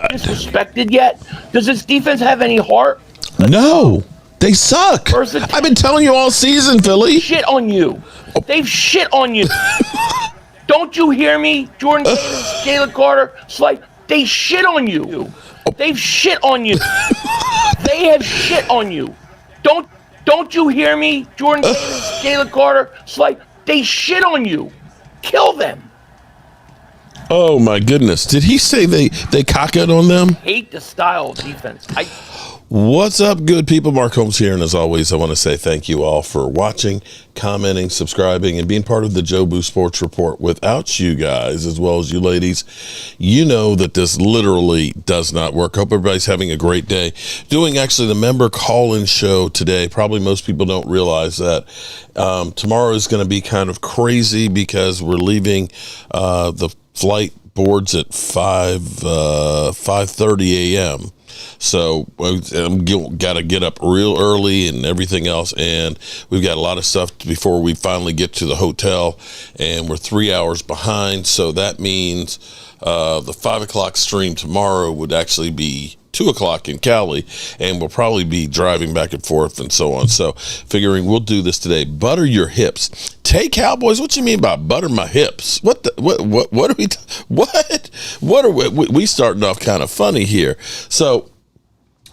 disrespected yet? Does this defense have any heart? No, they suck. I've been telling you all season, Philly. Shit on you. They've shit on you. Don't you hear me? Jordan Davis, Jalen Carter, they shit on you. They've shit on you. They have shit on you. Don't you hear me? Jordan Davis, Jalen Carter, they shit on you. Kill them. Oh my goodness! Did he say they cock it on them? Hate the style of defense. What's up, good people? Mark Holmes here, and as always, I want to say thank you all for watching, commenting, subscribing, and being part of the Joe Boo Sports Report. Without you guys, as well as you ladies, you know that this literally does not work. Hope everybody's having a great day. Doing actually the member call-in show today. Probably most people don't realize that. Tomorrow is going to be kind of crazy because we're leaving the flight boards at 5:30 a.m. So I'm got to get up real early and everything else, and we've got a lot of stuff before we finally get to the hotel, and we're 3 hours behind. So that means the 5 o'clock stream tomorrow would actually be 2 o'clock in Cali, and we'll probably be driving back and forth and so on. So figuring we'll do this today. Butter your hips. Tay Cowboys, what you mean by butter my hips? What are we starting off kind of funny here. So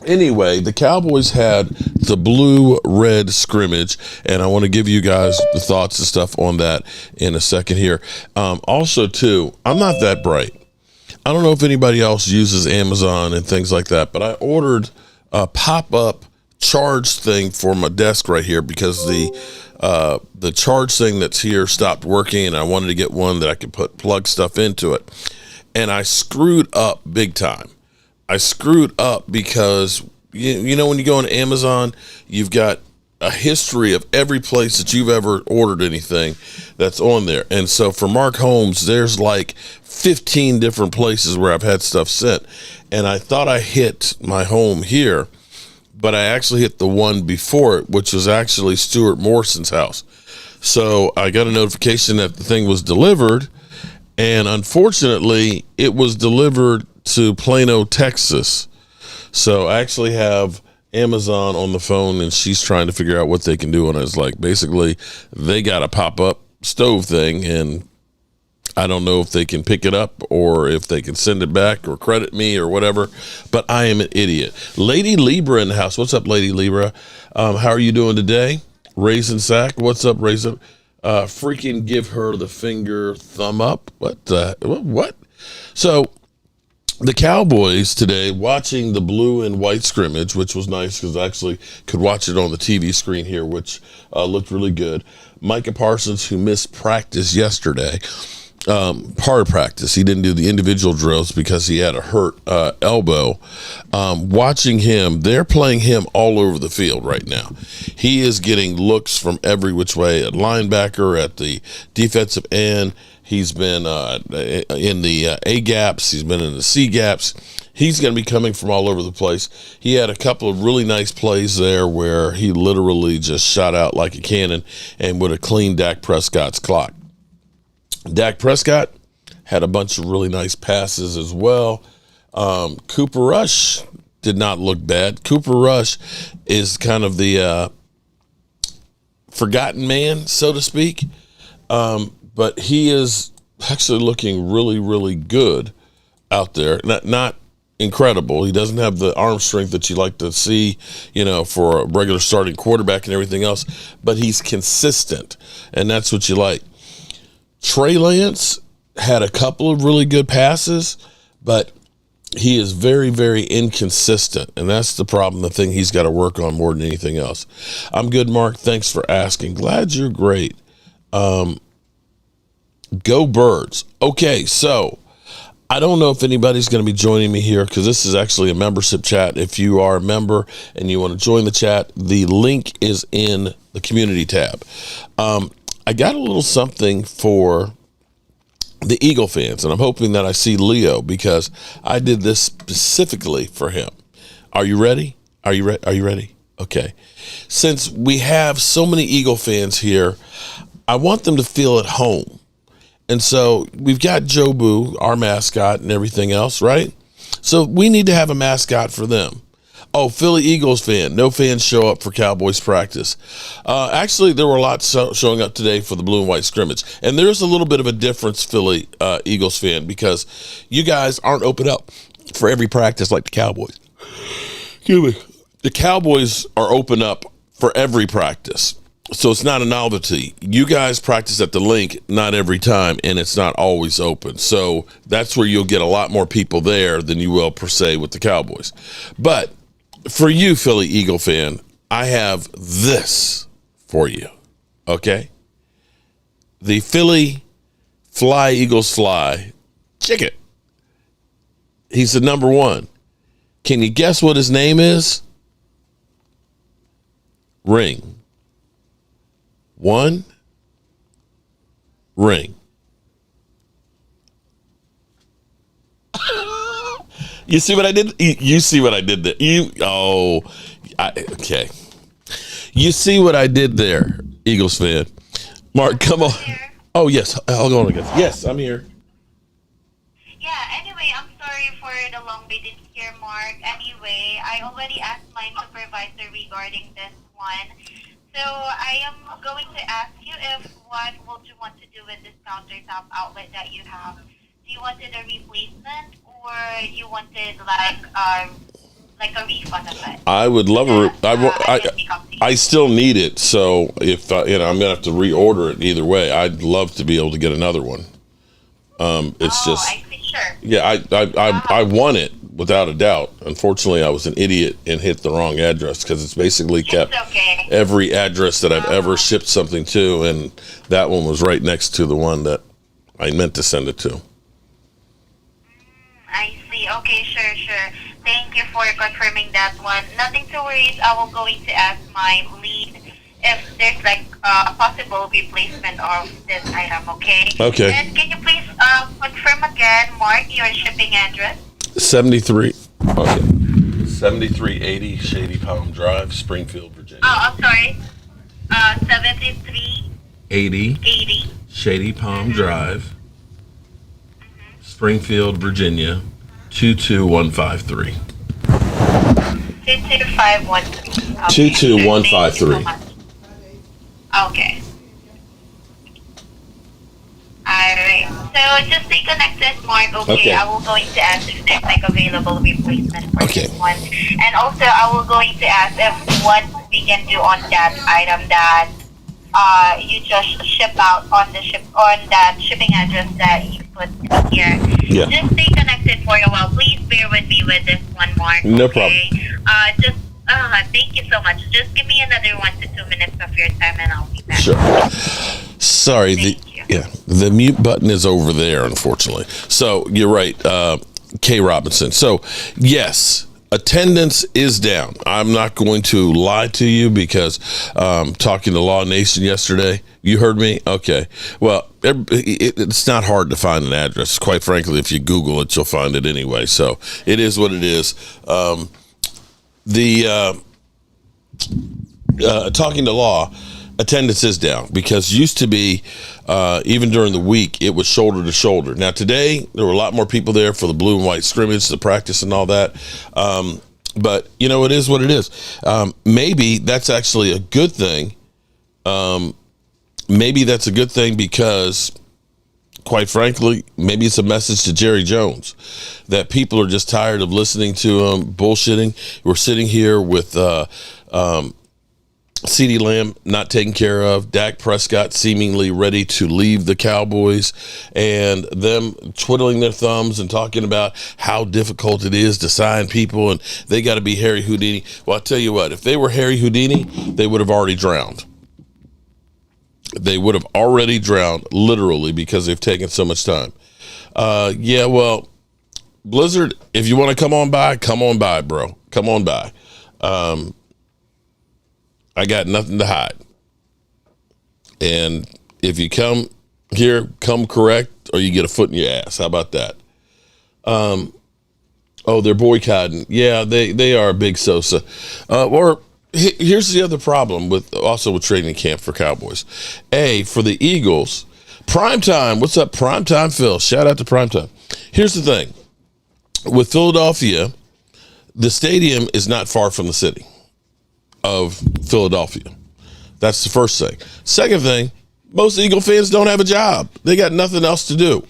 anyway, the Cowboys had the blue-red scrimmage, and I want to give you guys the thoughts and stuff on that in a second here. Also, too, I'm not that bright. I don't know if anybody else uses Amazon and things like that, but I ordered a pop-up charge thing for my desk right here because the charge thing that's here stopped working, and I wanted to get one that I could plug stuff into it. And I screwed up big time. I screwed up because, you know, when you go on Amazon, you've got a history of every place that you've ever ordered anything that's on there. And so for Mark Holmes, there's like 15 different places where I've had stuff sent. And I thought I hit my home here, but I actually hit the one before it, which was actually Stuart Morrison's house. So I got a notification that the thing was delivered, and unfortunately it was delivered to Plano, Texas. So I actually have Amazon on the phone, and she's trying to figure out what they can do on it. It's like basically they got a pop-up stove thing, and I don't know if they can pick it up or if they can send it back or credit me or whatever, but I am an idiot. Lady Libra in the house. What's up, Lady Libra? How are you doing today? Raisin Sack. What's up, Raisin? Freaking give her the finger thumb up. What? So the Cowboys today, watching the blue and white scrimmage, which was nice because I actually could watch it on the TV screen here, which looked really good. Micah Parsons, who missed practice yesterday, part of practice. He didn't do the individual drills because he had a hurt elbow. Watching him, they're playing him all over the field right now. He is getting looks from every which way, at linebacker, at the defensive end. He's been in the A gaps. He's been in the C gaps. He's going to be coming from all over the place. He had a couple of really nice plays there where he literally just shot out like a cannon and would have cleaned Dak Prescott's clock. Dak Prescott had a bunch of really nice passes as well. Cooper Rush did not look bad. Cooper Rush is kind of the forgotten man, so to speak. But he is actually looking really, really good out there. Not incredible. He doesn't have the arm strength that you like to see, you know, for a regular starting quarterback and everything else, but he's consistent, and that's what you like. Trey Lance had a couple of really good passes, but he is very, very inconsistent, and that's the problem, the thing he's got to work on more than anything else. I'm good, Mark. Thanks for asking. Glad you're great. Go Birds. Okay, so I don't know if anybody's going to be joining me here because this is actually a membership chat. If you are a member and you want to join the chat, the link is in the community tab. I got a little something for the Eagle fans, and I'm hoping that I see Leo because I did this specifically for him. Are you ready? Are you ready? Okay. Since we have so many Eagle fans here, I want them to feel at home. And so we've got Joe Boo, our mascot, and everything else, right? So we need to have a mascot for them. Oh, Philly Eagles fan. No fans show up for Cowboys practice. Actually, there were a lot showing up today for the blue and white scrimmage. And there's a little bit of a difference, Philly Eagles fan, because you guys aren't open up for every practice like the Cowboys. Excuse me. The Cowboys are open up for every practice. So it's not a novelty. You guys practice at the link not every time, and it's not always open. So that's where you'll get a lot more people there than you will, per se, with the Cowboys. But for you, Philly Eagle fan, I have this for you, okay? The Philly Fly Eagles Fly chicken. He's the number one. Can you guess what his name is? Ring. One ring. You see what I did? You see what I did there? Okay. You see what I did there, Eagles fan. Mark, come on. Oh, yes. Hold on again. Yes, I'm here. Yeah, anyway, I'm sorry for the long waited here, Mark. Anyway, I already asked my supervisor regarding this one. So I am going to ask you if what would you want to do with this countertop outlet that you have? Do you wanted a replacement or you wanted like a refund of it? I would love I still need it, so if I'm gonna have to reorder it either way. I'd love to be able to get another one. It's just I see, sure. Yeah, I want it without a doubt. Unfortunately, I was an idiot and hit the wrong address because it's basically kept every address that I've ever shipped something to, and that one was right next to the one that I meant to send it to. I see. Okay, sure. Thank you for confirming that one. Nothing to worry. I will going to ask my lead if there's like a possible replacement of this item, okay? Okay. And can you please confirm again, Mark, your shipping address? 7380 Shady Palm Drive, Springfield, Virginia. Oh, I'm sorry. 7380 Shady Palm Drive, Springfield, Virginia, 22153. 22513. Okay. 22153. Okay. Alright. So just stay connected, Mark. Okay. I will going to ask if there's like available replacement for this one. And also I will going to ask if what we can do on that item that you just ship out on that shipping address that you put here. Yeah. Just stay connected for a while. Please bear with me with this one, Mark. No problem. Thank you so much. Just give me another 1 to 2 minutes of your time and I'll be back. Sure. Sorry. The mute button is over there, unfortunately. So you're right, Kay Robinson. So yes, attendance is down. I'm not going to lie to you because talking to Law Nation yesterday, you heard me? Okay. Well, it's not hard to find an address. Quite frankly, if you Google it, you'll find it anyway. So it is what it is. Talking to Law, attendance is down because used to be, even during the week, it was shoulder to shoulder. Now today, there were a lot more people there for the blue and white scrimmage, the practice and all that. But it is what it is. Maybe that's actually a good thing. Maybe that's a good thing because, quite frankly, maybe it's a message to Jerry Jones that people are just tired of listening to him bullshitting. We're sitting here with CeeDee Lamb not taken care of, Dak Prescott seemingly ready to leave the Cowboys, and them twiddling their thumbs and talking about how difficult it is to sign people and they got to be Harry Houdini. Well, I'll tell you what, if they were Harry Houdini, they would have already drowned. They would have already drowned, literally, because they've taken so much time. Well, Blizzard, if you want to come on by, bro. Come on by. I got nothing to hide. And if you come here, come correct, or you get a foot in your ass. How about that? They're boycotting. Yeah, they are a big Sosa. Here's the other problem with training camp for Cowboys. For the Eagles, Primetime. What's up, Primetime Phil? Shout out to Primetime. Here's the thing. with Philadelphia, the stadium is not far from the city of Philadelphia. That's the first thing. Second thing, most Eagle fans don't have a job. They got nothing else to do.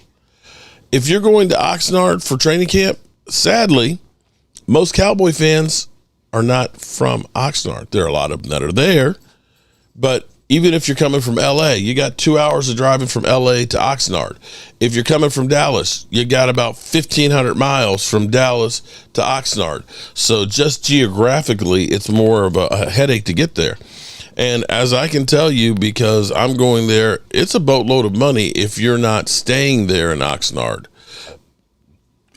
If you're going to Oxnard for training camp, sadly, most Cowboy fans are not from Oxnard. There are a lot of them that are there, but even if you're coming from LA, you got 2 hours of driving from LA to Oxnard. If you're coming from Dallas, you got about 1,500 miles from Dallas to Oxnard. So just geographically, it's more of a headache to get there. And as I can tell you, because I'm going there, it's a boatload of money if you're not staying there in Oxnard.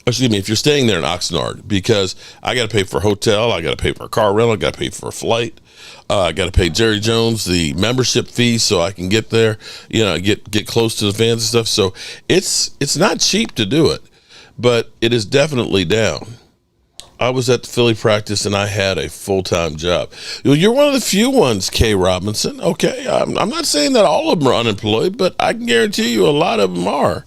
Excuse me, if you're staying there in Oxnard, because I got to pay for a hotel, I got to pay for a car rental, I got to pay for a flight. I got to pay Jerry Jones the membership fee so I can get there, get close to the fans and stuff. So it's not cheap to do it, but it is definitely down. I was at the Philly practice and I had a full-time job. You're one of the few ones, Kay Robinson. Okay, I'm not saying that all of them are unemployed, but I can guarantee you a lot of them are.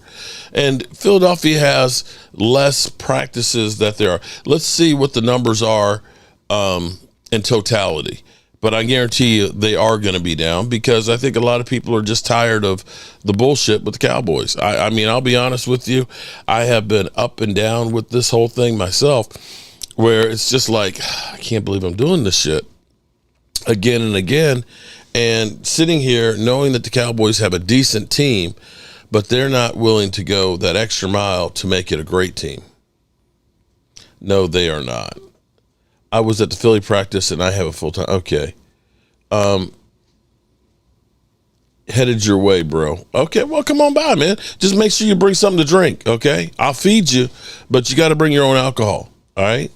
And Philadelphia has less practices that there are. Let's see what the numbers are in totality. But I guarantee you they are going to be down because I think a lot of people are just tired of the bullshit with the Cowboys. I mean, I'll be honest with you. I have been up and down with this whole thing myself, where it's just like, I can't believe I'm doing this shit again and again. And sitting here knowing that the Cowboys have a decent team, but they're not willing to go that extra mile to make it a great team. No, they are not. I was at the Philly practice and I have a full-time. Okay. Headed your way, bro. Okay, well, come on by, man. Just make sure you bring something to drink, okay? I'll feed you, but you got to bring your own alcohol, all right?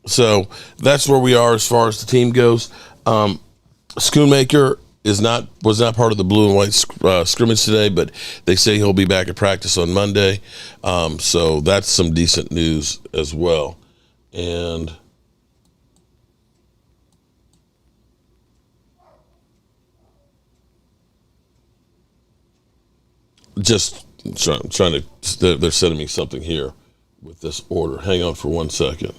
So that's where we are as far as the team goes. Schoonmaker was not part of the blue and white scrimmage today, but they say he'll be back at practice on Monday. So that's some decent news as well. And just trying to, they're sending me something here with this order. Hang on for 1 second.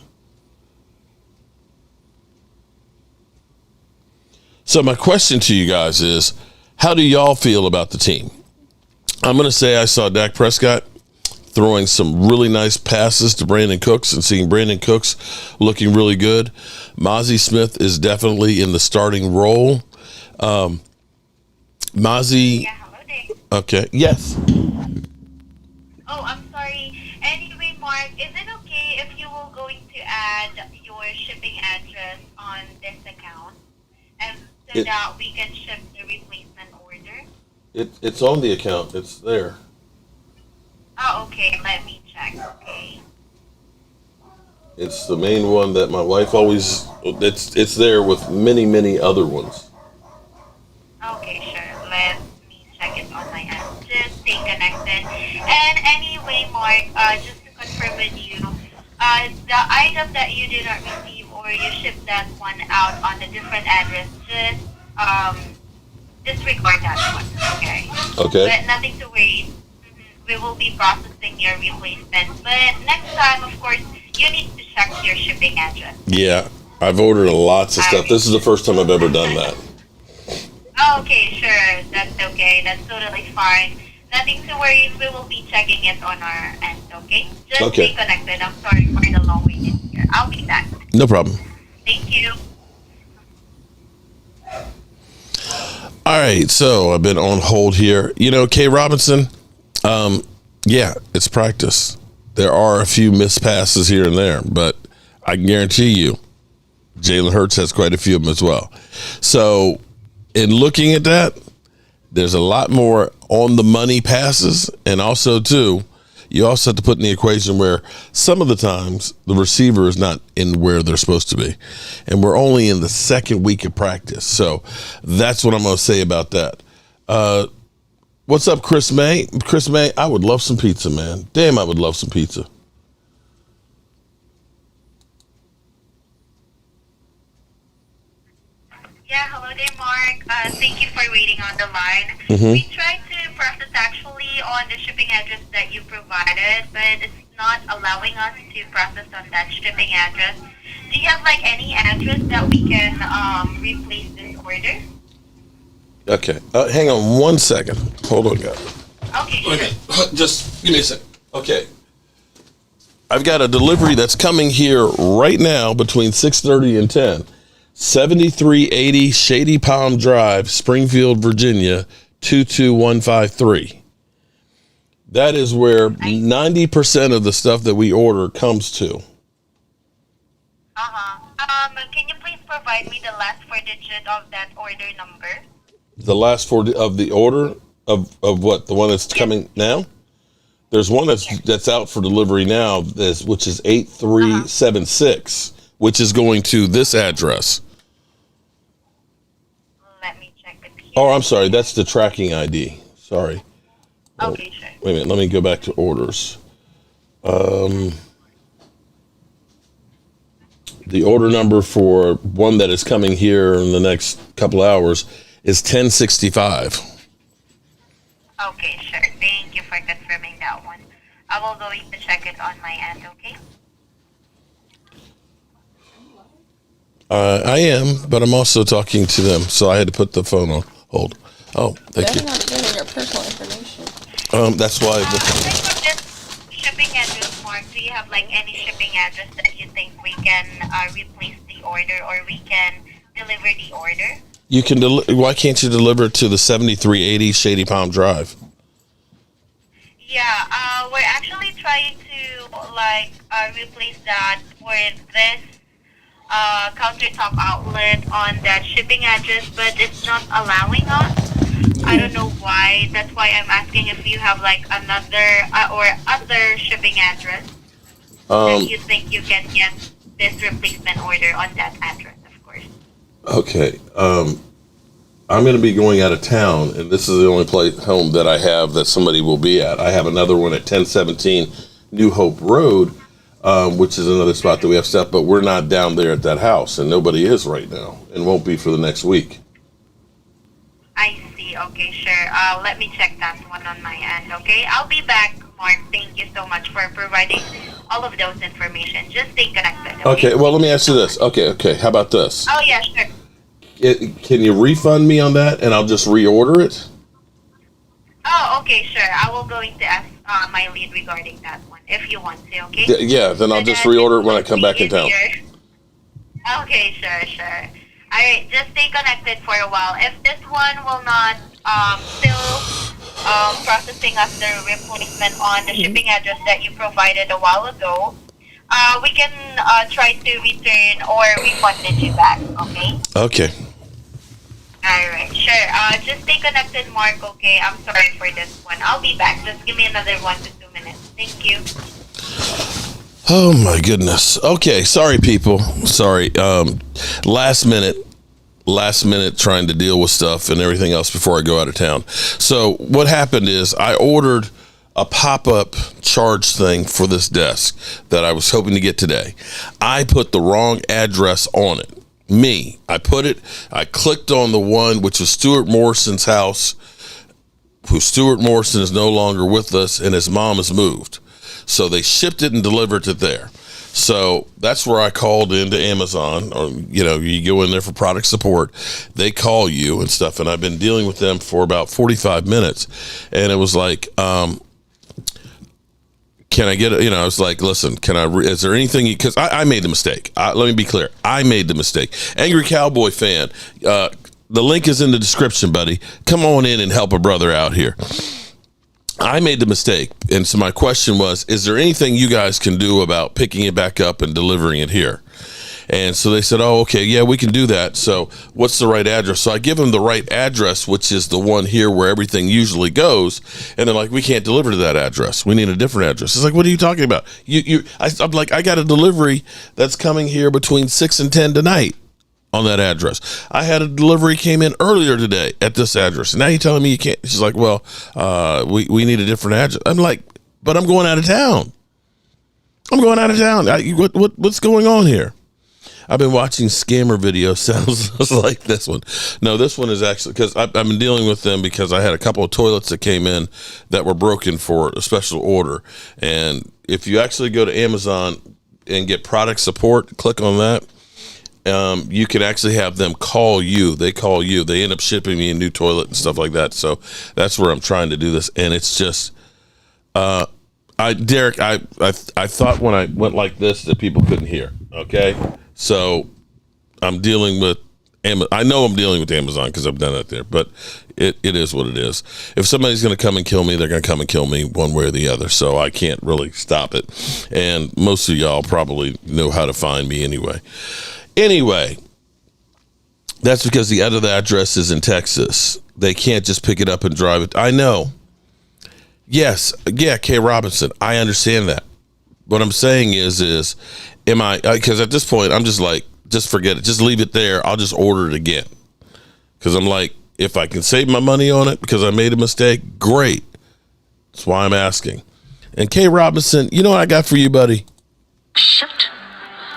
So my question to you guys is, how do y'all feel about the team? I'm going to say I saw Dak Prescott throwing some really nice passes to Brandon Cooks and seeing Brandon Cooks looking really good. Mozzie Smith is definitely in the starting role. Mozzie. Yeah, hello, Dave. Okay. Yes. Oh, I'm sorry. Anyway, Mark, is it okay if you were going to add your shipping address on this account, and so that we can ship the replacement order? It's on the account. It's there. Oh, okay. Let me check. Okay. It's the main one that my wife always. It's there with many, many other ones. Okay, sure. Let me check it on my end. Just stay connected. And anyway, Mark, just to confirm with you, the item that you did not receive or you shipped that one out on a different address, just disregard that one, okay? Okay. But nothing to worry. We will be processing your replacement. But next time, of course, you need to check your shipping address. Yeah, I've ordered lots of stuff. This is the first time I've ever done that. Okay, sure. That's okay. That's totally fine. Nothing to worry. We will be checking it on our end, okay? Just Okay. stay connected. I'm sorry for the long wait in here. I'll be back. No problem. Thank you. All right, so I've been on hold here. Kay Robinson, yeah, it's practice. There are a few missed passes here and there, but I can guarantee you Jalen Hurts has quite a few of them as well. So in looking at that, there's a lot more on the money passes, and also, too, you also have to put in the equation where some of the times the receiver is not in where they're supposed to be. And we're only in the second week of practice. So that's what I'm going to say about that. What's up, Chris May? Chris May, I would love some pizza, man. Damn, I would love some pizza. Yeah, hello there, Mark. Thank you for waiting on the line. Mm-hmm. We tried to process actually on the shipping address that you provided, but it's not allowing us to process on that shipping address. Do you have like any address that we can replace this order? Okay. Hang on 1 second. Hold on, guys. Okay, sure. Okay. Just give me a second. Okay. I've got a delivery that's coming here right now between 6:30 and 10. 7380 Shady Palm Drive, Springfield, Virginia, 22153. That is where 90% of the stuff that we order comes to. Can you please provide me the last four digit of that order number? The last four of the order of what? The one that's coming now? There's one that's out for delivery now, which is 8376, which is going to this address. Let me check it here. Oh, I'm sorry. That's the tracking ID. Sorry. Okay, sure. Wait a minute. Let me go back to orders. The order number for one that is coming here in the next couple hours is 1065. Okay, sure. Thank you for confirming that one. I will go in to check it on my end, okay? I am, but I'm also talking to them, so I had to put the phone on hold. Oh, thank you. They're not giving your personal information. That's why. Aside from this shipping address, Mark, do you have like any shipping address that you think we can replace the order or we can deliver the order? You can. Why can't you deliver it to the 7380 Shady Palm Drive? Yeah, we're actually trying to like replace that for this countertop outlet on that shipping address, but it's not allowing us. I don't know why. That's why I'm asking if you have like another or other shipping address that you think you can get this replacement order on that address, of course. Okay. I'm going to be going out of town, and this is the only home that I have that somebody will be at. I have another one at 1017 New Hope Road, which is another spot that we have stuff, but we're not down there at that house, and nobody is right now, and won't be for the next week. I see. Okay, sure. Let me check that one on my end, okay? I'll be back, Mark. Thank you so much for providing all of those information. Just stay connected, Okay, well, let me ask you this. Okay. How about this? Oh, yeah, sure. Can you refund me on that, and I'll just reorder it? Oh, okay, sure. I will go into ask my lead regarding that one, if you want to, okay? Yeah, then I'll just reorder it when I come back in town. Okay, sure. All right, just stay connected for a while. If this one will not still processing us the replacement on the shipping address that you provided a while ago, we can try to return or refund you back, okay? Okay. All right, sure. Just stay connected, Mark, okay? I'm sorry for this one. I'll be back. Just give me another 1 to 2 minutes. Thank you. Oh my goodness. Okay, sorry people. Sorry. Last minute trying to deal with stuff and everything else before I go out of town. So what happened is I ordered a pop-up charge thing for this desk that I was hoping to get today. I put the wrong address on it. I clicked on the one which was Stuart Morrison's house, who Stuart Morrison is no longer with us, and his mom has moved. So they shipped it and delivered it there. So that's where I called into Amazon, or, you go in there for product support. They call you and stuff. And I've been dealing with them for about 45 minutes. And it was like, can I get I was like, listen, is there anything, because I made the mistake. Let me be clear. I made the mistake. Angry Cowboy fan, the link is in the description, buddy. Come on in and help a brother out here. I made the mistake. And so my question was, is there anything you guys can do about picking it back up and delivering it here? And so they said, oh, okay, yeah, we can do that. So what's the right address? So I give them the right address, which is the one here where everything usually goes. And they're like, we can't deliver to that address. We need a different address. It's like, what are you talking about? I'm like, I got a delivery that's coming here between 6 and 10 tonight on that address. I had a delivery came in earlier today at this address. And now you're telling me you can't. She's like, well, we need a different address. I'm like, but I'm going out of town. What's going on here? I've been watching scammer videos. Sounds like this one. No, this one is actually because I've been dealing with them because I had a couple of toilets that came in that were broken for a special order. And if you actually go to Amazon and get product support, click on that. You can actually have them call you. They call you. They end up shipping me a new toilet and stuff like that. So that's where I'm trying to do this. And it's just, Derek, I thought when I went like this that people couldn't hear. Okay, so I'm dealing with Amazon. I know I'm dealing with Amazon because I've done it there, but it is what it is. If somebody's going to come and kill me, they're going to come and kill me one way or the other. So I can't really stop it. And most of y'all probably know how to find me anyway. Anyway, that's because the other address is in Texas. They can't just pick it up and drive it. I know. Yes, yeah, K. Robinson. I understand that. What I'm saying is, am I? Because at this point, I'm just like, just forget it. Just leave it there. I'll just order it again. Because I'm like, if I can save my money on it because I made a mistake, great. That's why I'm asking. And K. Robinson, you know what I got for you, buddy? Shut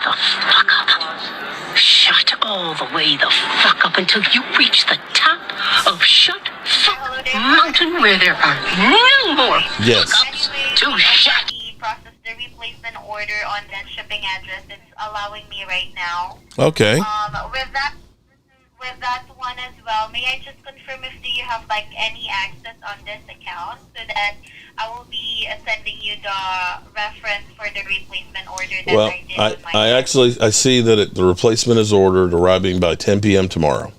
the fuck up. Shut all the way the fuck up until you reach the top of Shut Fuck Mountain where there are no more Yes. fuck-ups to shut. Process the replacement order on that shipping address. It's allowing me right now. Okay. With that one as well, may I just confirm if do you have like any access on this account so that I will be sending you the reference for the replacement order that Well, I did on my I see that the replacement is ordered, arriving by 10 p.m. tomorrow.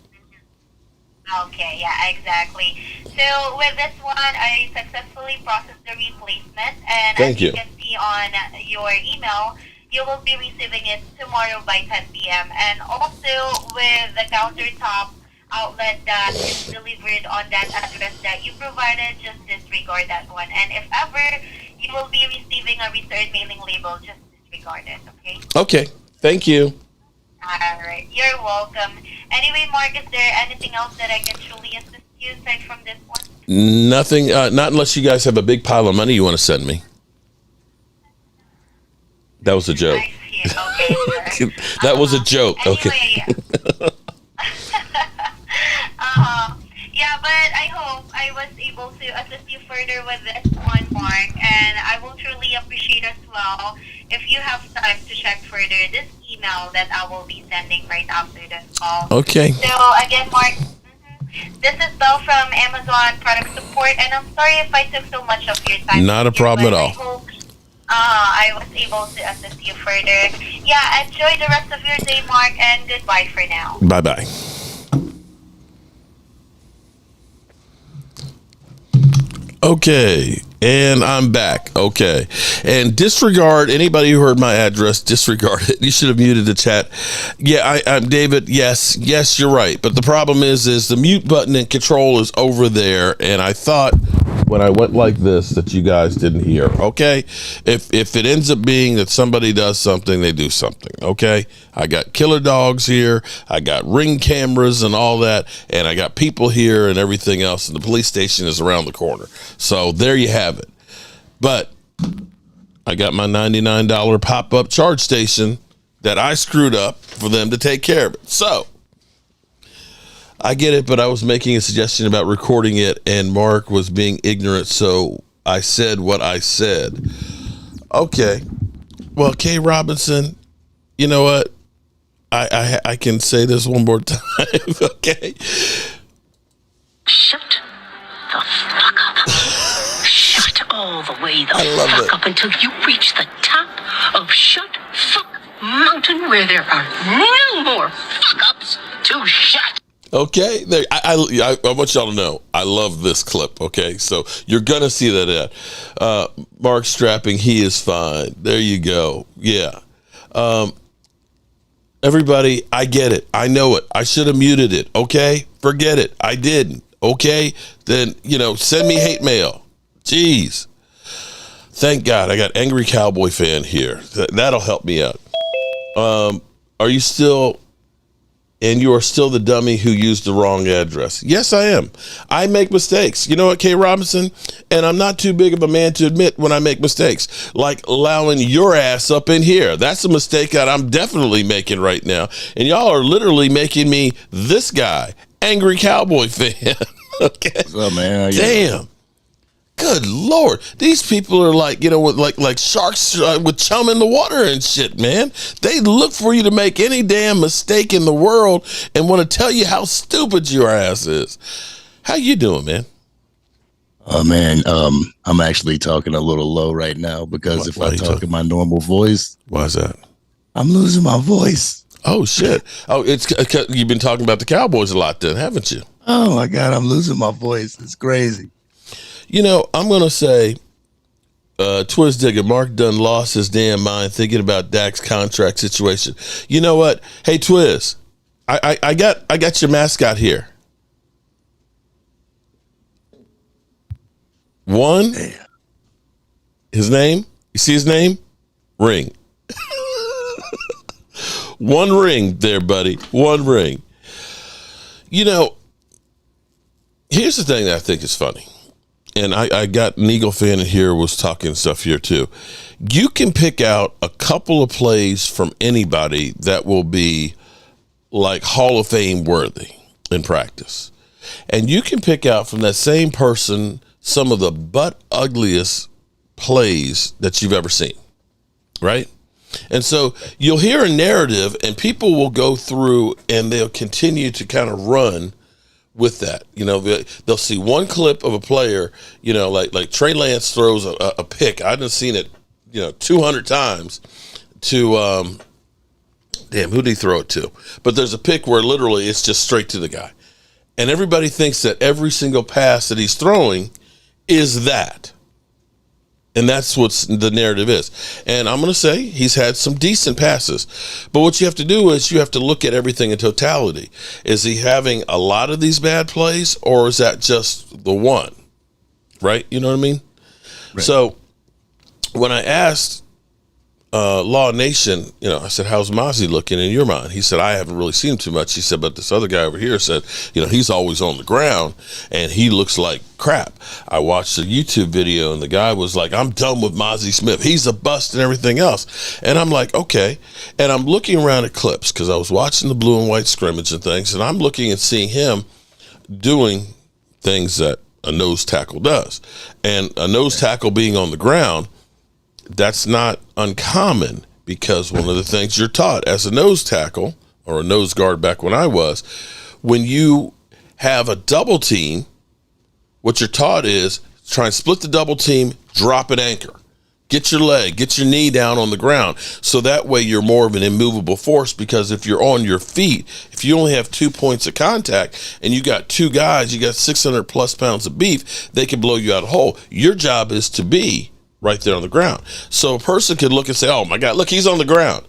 Okay, yeah, exactly. So with this one, I successfully processed the replacement, and Thank as you. you can see on your email, you will be receiving it tomorrow by 10 p.m. And also with the countertop outlet that is delivered on that address that you provided, just disregard that one. And if ever you will be receiving a return mailing label, just disregard it, okay? Okay. Thank you. All right, you're welcome. Anyway, Mark, is there anything else that I can truly assist you aside from this one? Nothing. Not unless you guys have a big pile of money you want to send me. That was a joke. I see. Okay, sure. That was a joke. Okay. Anyway, yeah, but I hope I was able to assist you further with this one, Mark, and I will truly appreciate as well if you have time to check further this email that I will be sending right after this call. Okay. So again, Mark, this is Belle from Amazon Product Support, and I'm sorry if I took so much of your time. Not a problem at all. I hope I was able to assist you further. Yeah, enjoy the rest of your day, Mark, and goodbye for now. Bye-bye. Okay, and I'm back. Okay, and disregard anybody who heard my address. Disregard it. You should have muted the chat. Yeah, I'm David. Yes, you're right. But the problem is the mute button and control is over there, and I thought when I went like this that you guys didn't hear. Okay, if it ends up being that somebody does something, they do something. Okay, I got killer dogs here. I got Ring cameras and all that, and I got people here and everything else. And the police station is around the corner. So there you have it. But I got my $99 pop-up charge station that I screwed up for them to take care of it. So I get it, but I was making a suggestion about recording it, and Mark was being ignorant, so I said what I said. Okay. Well, K. Robinson, you know what? I can say this one more time, okay? Shut the fuck up. Shut all the way the love fuck it. up until you reach the top of Shut Fuck Mountain where there are no more fuck-ups to shut. Okay, there. I want y'all to know I love this clip. Okay, so you're gonna see that ad. Mark Strapping, he is fine. There you go. Yeah. Everybody, I get it. I know it. I should have muted it. Okay, forget it. I didn't. Okay, then send me hate mail. Jeez. Thank God I got angry Cowboy fan here. That'll help me out. Are you still and you are still the dummy who used the wrong address. Yes, I am. I make mistakes. You know what, Kay Robinson? And I'm not too big of a man to admit when I make mistakes, like allowing your ass up in here. That's a mistake that I'm definitely making right now. And y'all are literally making me this guy, angry Cowboy fan. Okay. What's up, man? Damn. Good Lord. These people are like, with like sharks with chum in the water and shit, man. They look for you to make any damn mistake in the world and want to tell you how stupid your ass is. How you doing, man? Oh, man. I'm actually talking a little low right now because if I talk in my normal voice. Why is that? I'm losing my voice. Oh, shit. Oh, it's you've been talking about the Cowboys a lot then, haven't you? Oh, my God. I'm losing my voice. It's crazy. I'm going to say, Twiz Digger, Mark done lost his damn mind thinking about Dak's contract situation. You know what? Hey, Twiz, I got your mascot here. One, his name, you see his name? Ring. One ring there, buddy. One ring. Here's the thing that I think is funny. And I got an Eagle fan in here was talking stuff here too. You can pick out a couple of plays from anybody that will be like Hall of Fame worthy in practice. And you can pick out from that same person some of the butt ugliest plays that you've ever seen, right? And so you'll hear a narrative and people will go through and they'll continue to kind of run with that. They'll see one clip of a player, like Trey Lance throws a pick. I done seen it, 200 times to, damn, who did he throw it to? But there's a pick where literally it's just straight to the guy. And everybody thinks that every single pass that he's throwing is that. And that's what the narrative is. And I'm going to say he's had some decent passes. But what you have to do is you have to look at everything in totality. Is he having a lot of these bad plays or is that just the one? Right? You know what I mean? Right. So when I asked Law Nation, I said, how's Mozzie looking in your mind? He said, I haven't really seen him too much. He said, but this other guy over here said, he's always on the ground and he looks like crap. I watched a YouTube video and the guy was like, I'm done with Mozzie Smith. He's a bust and everything else. And I'm like, okay. And I'm looking around at clips because I was watching the blue and white scrimmage and things. And I'm looking and seeing him doing things that a nose tackle does. And a nose tackle being on the ground, that's not uncommon because one of the things you're taught as a nose tackle or a nose guard back when I was, when you have a double team, what you're taught is try and split the double team, drop an anchor, get your leg, get your knee down on the ground. So that way you're more of an immovable force because if you're on your feet, if you only have 2 points of contact and you got two guys, you got 600 plus pounds of beef, they can blow you out of hole. Your job is to be right there on the ground. So a person could look and say, oh my God, look, he's on the ground.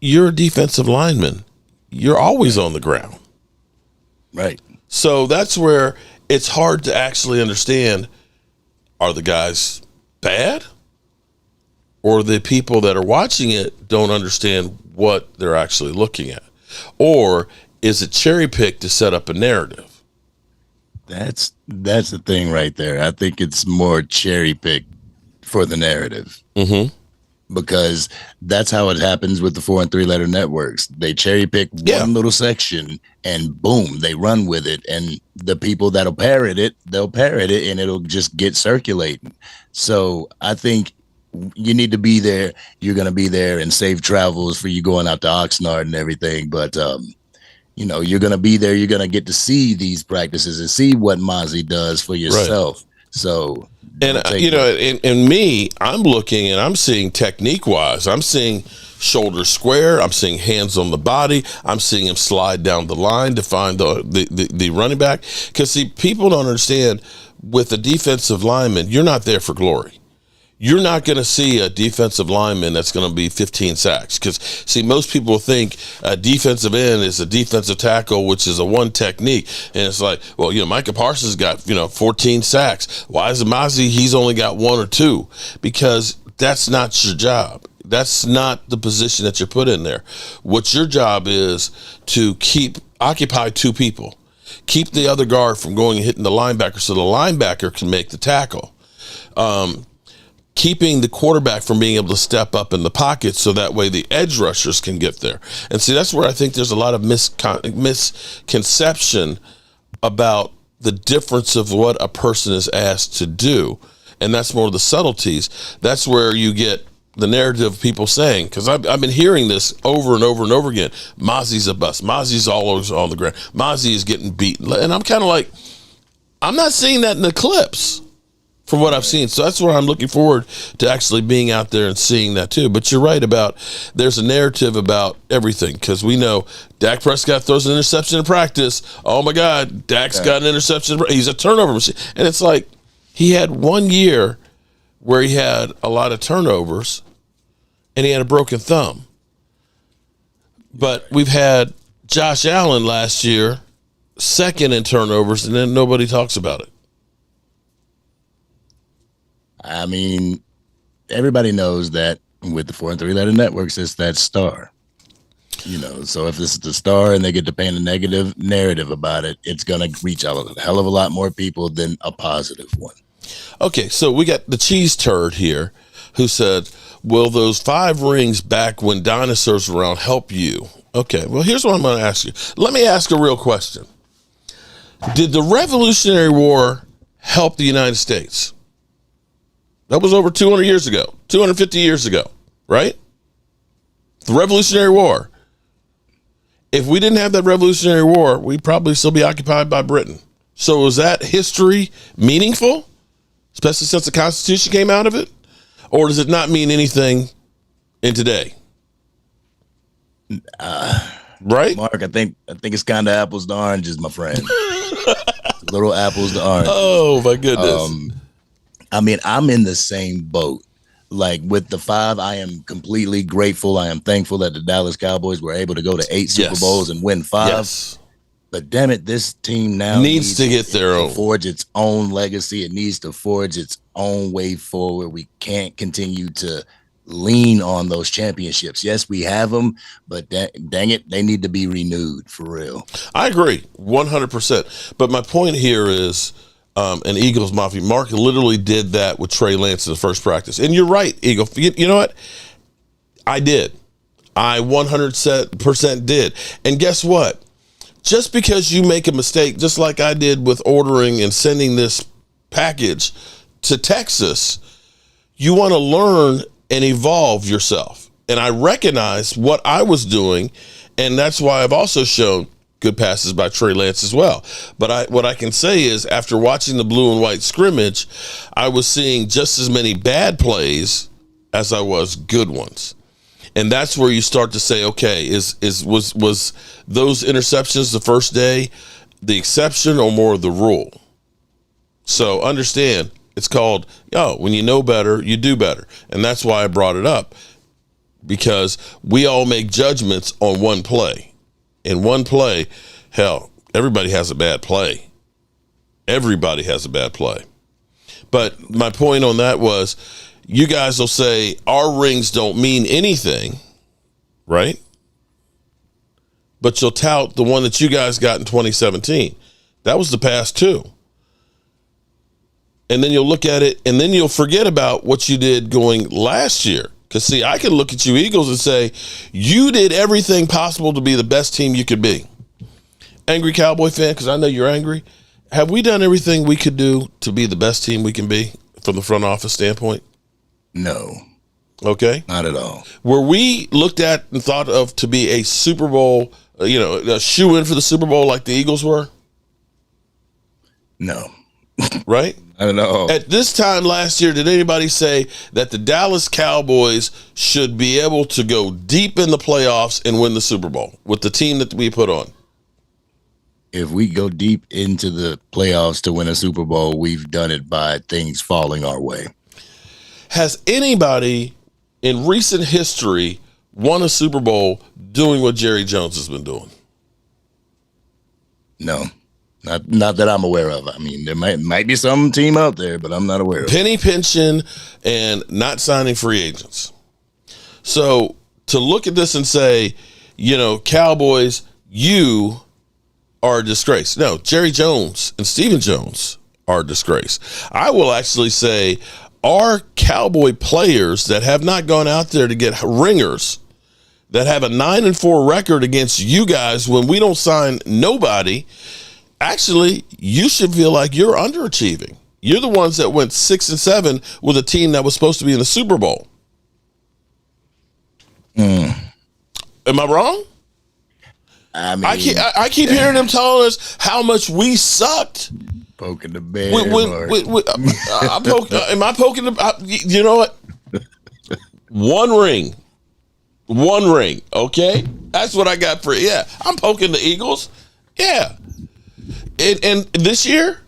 You're a defensive lineman. You're always on the ground. Right. So that's where it's hard to actually understand, are the guys bad? Or the people that are watching it don't understand what they're actually looking at? Or is it cherry picked to set up a narrative? That's the thing right there. I think it's more cherry picked for the narrative. Mm-hmm. Because that's how it happens with the 4 and 3 letter networks. They cherry pick one little section and boom, they run with it. And the people that'll parrot it, they'll parrot it and it'll just get circulating. So I think you need to be there. You're going to be there and safe travels for you going out to Oxnard and everything. But, you're going to be there. You're going to get to see these practices and see what Mozzie does for yourself. Right. So, and in me, I'm looking and I'm seeing technique wise, I'm seeing shoulder square, I'm seeing hands on the body, I'm seeing him slide down the line to find the running back. Because see, people don't understand with a defensive lineman, you're not there for glory. You're not going to see a defensive lineman that's going to be 15 sacks. Because, see, most people think a defensive end is a defensive tackle, which is a one technique. And it's like, well, Micah Parsons got, 14 sacks. Why is it Mozzie? He's only got 1 or 2. Because that's not your job. That's not the position that you're put in there. What your job is to occupy two people. Keep the other guard from going and hitting the linebacker so the linebacker can make the tackle. Keeping the quarterback from being able to step up in the pocket so that way the edge rushers can get there. And see, that's where I think there's a lot of misconception about the difference of what a person is asked to do. And that's more of the subtleties. That's where you get the narrative of people saying, because I've been hearing this over and over and over again. Mozzie's a bust. Mozzie's always on the ground. Mozzie is getting beaten. And I'm kind of like, I'm not seeing that in the clips from what I've seen. So that's where I'm looking forward to actually being out there and seeing that too. But you're right about there's a narrative about everything, because we know Dak Prescott throws an interception in practice. Oh my God, Dak's got an interception. He's a turnover machine. And it's like he had 1 year where he had a lot of turnovers and he had a broken thumb. But we've had Josh Allen last year, second in turnovers, and then nobody talks about it. I mean, everybody knows that with the 4 and 3 letter networks, it's that star. You know, so if this is the star and they get to paint a negative narrative about it, it's going to reach a hell of a lot more people than a positive one. Okay, so we got the cheese turd here who said, will those 5 rings back when dinosaurs were around help you? Okay, well, here's what I'm going to ask you. Let me ask a real question. Did the Revolutionary War help the United States? That was over 200 years ago, 250 years ago, right? The Revolutionary War. If we didn't have that Revolutionary War, we'd probably still be occupied by Britain. So is that history meaningful, especially since the Constitution came out of it? Or does it not mean anything in today? Right? Mark, I think it's kind of apples to oranges, my friend. Little apples to oranges. Oh, my goodness. I mean, I'm in the same boat. Like with the 5, I am completely grateful. I am thankful that the Dallas Cowboys were able to go to 8 Super Bowls and win 5. Yes. But damn it, this team now needs to get their own, forge its own legacy. It needs to forge its own way forward. We can't continue to lean on those championships. Yes, we have them, but dang it, they need to be renewed for real. I agree 100%. But my point here is, and Eagles Mafia, Mark literally did that with Trey Lance in the first practice. And you're right, Eagle. You know what? I did. I 100% did. And guess what? Just because you make a mistake, just like I did with ordering and sending this package to Texas, you want to learn and evolve yourself. And I recognize what I was doing, and that's why I've also shown good passes by Trey Lance as well. But what I can say is, after watching the blue and white scrimmage, I was seeing just as many bad plays as I was good ones. And that's where you start to say, okay, was those interceptions the first day the exception or more of the rule? So understand, it's called, when you know better, you do better. And that's why I brought it up, because we all make judgments on one play. In one play, hell, everybody has a bad play. Everybody has a bad play. But my point on that was, you guys will say our rings don't mean anything, right? But you'll tout the one that you guys got in 2017. That was the past too. And then you'll look at it, and then you'll forget about what you did going last year. Because, see, I can look at you Eagles and say, you did everything possible to be the best team you could be. Angry Cowboy fan, because I know you're angry. Have we done everything we could do to be the best team we can be from the front office standpoint? No. Okay. Not at all. Were we looked at and thought of to be a Super Bowl, a shoe-in for the Super Bowl like the Eagles were? No. Right? I don't know. At this time last year, did anybody say that the Dallas Cowboys should be able to go deep in the playoffs and win the Super Bowl with the team that we put on? If we go deep into the playoffs to win a Super Bowl, we've done it by things falling our way. Has anybody in recent history won a Super Bowl doing what Jerry Jones has been doing? No. Not that I'm aware of. I mean, there might be some team out there, but I'm not aware of. Penny pinching and not signing free agents. So to look at this and say, Cowboys, you are a disgrace. No, Jerry Jones and Stephen Jones are a disgrace. I will actually say our Cowboy players that have not gone out there to get ringers, that have a 9-4 record against you guys when we don't sign nobody, actually, you should feel like you're underachieving. You're the ones that went 6-7 with a team that was supposed to be in the Super Bowl. Am I wrong? I mean, I keep hearing them telling us how much we sucked. Poking the bear. I'm poking. Am I poking the? You know what? One ring. Okay, that's what I got for. Yeah, I'm poking the Eagles. Yeah, and this year,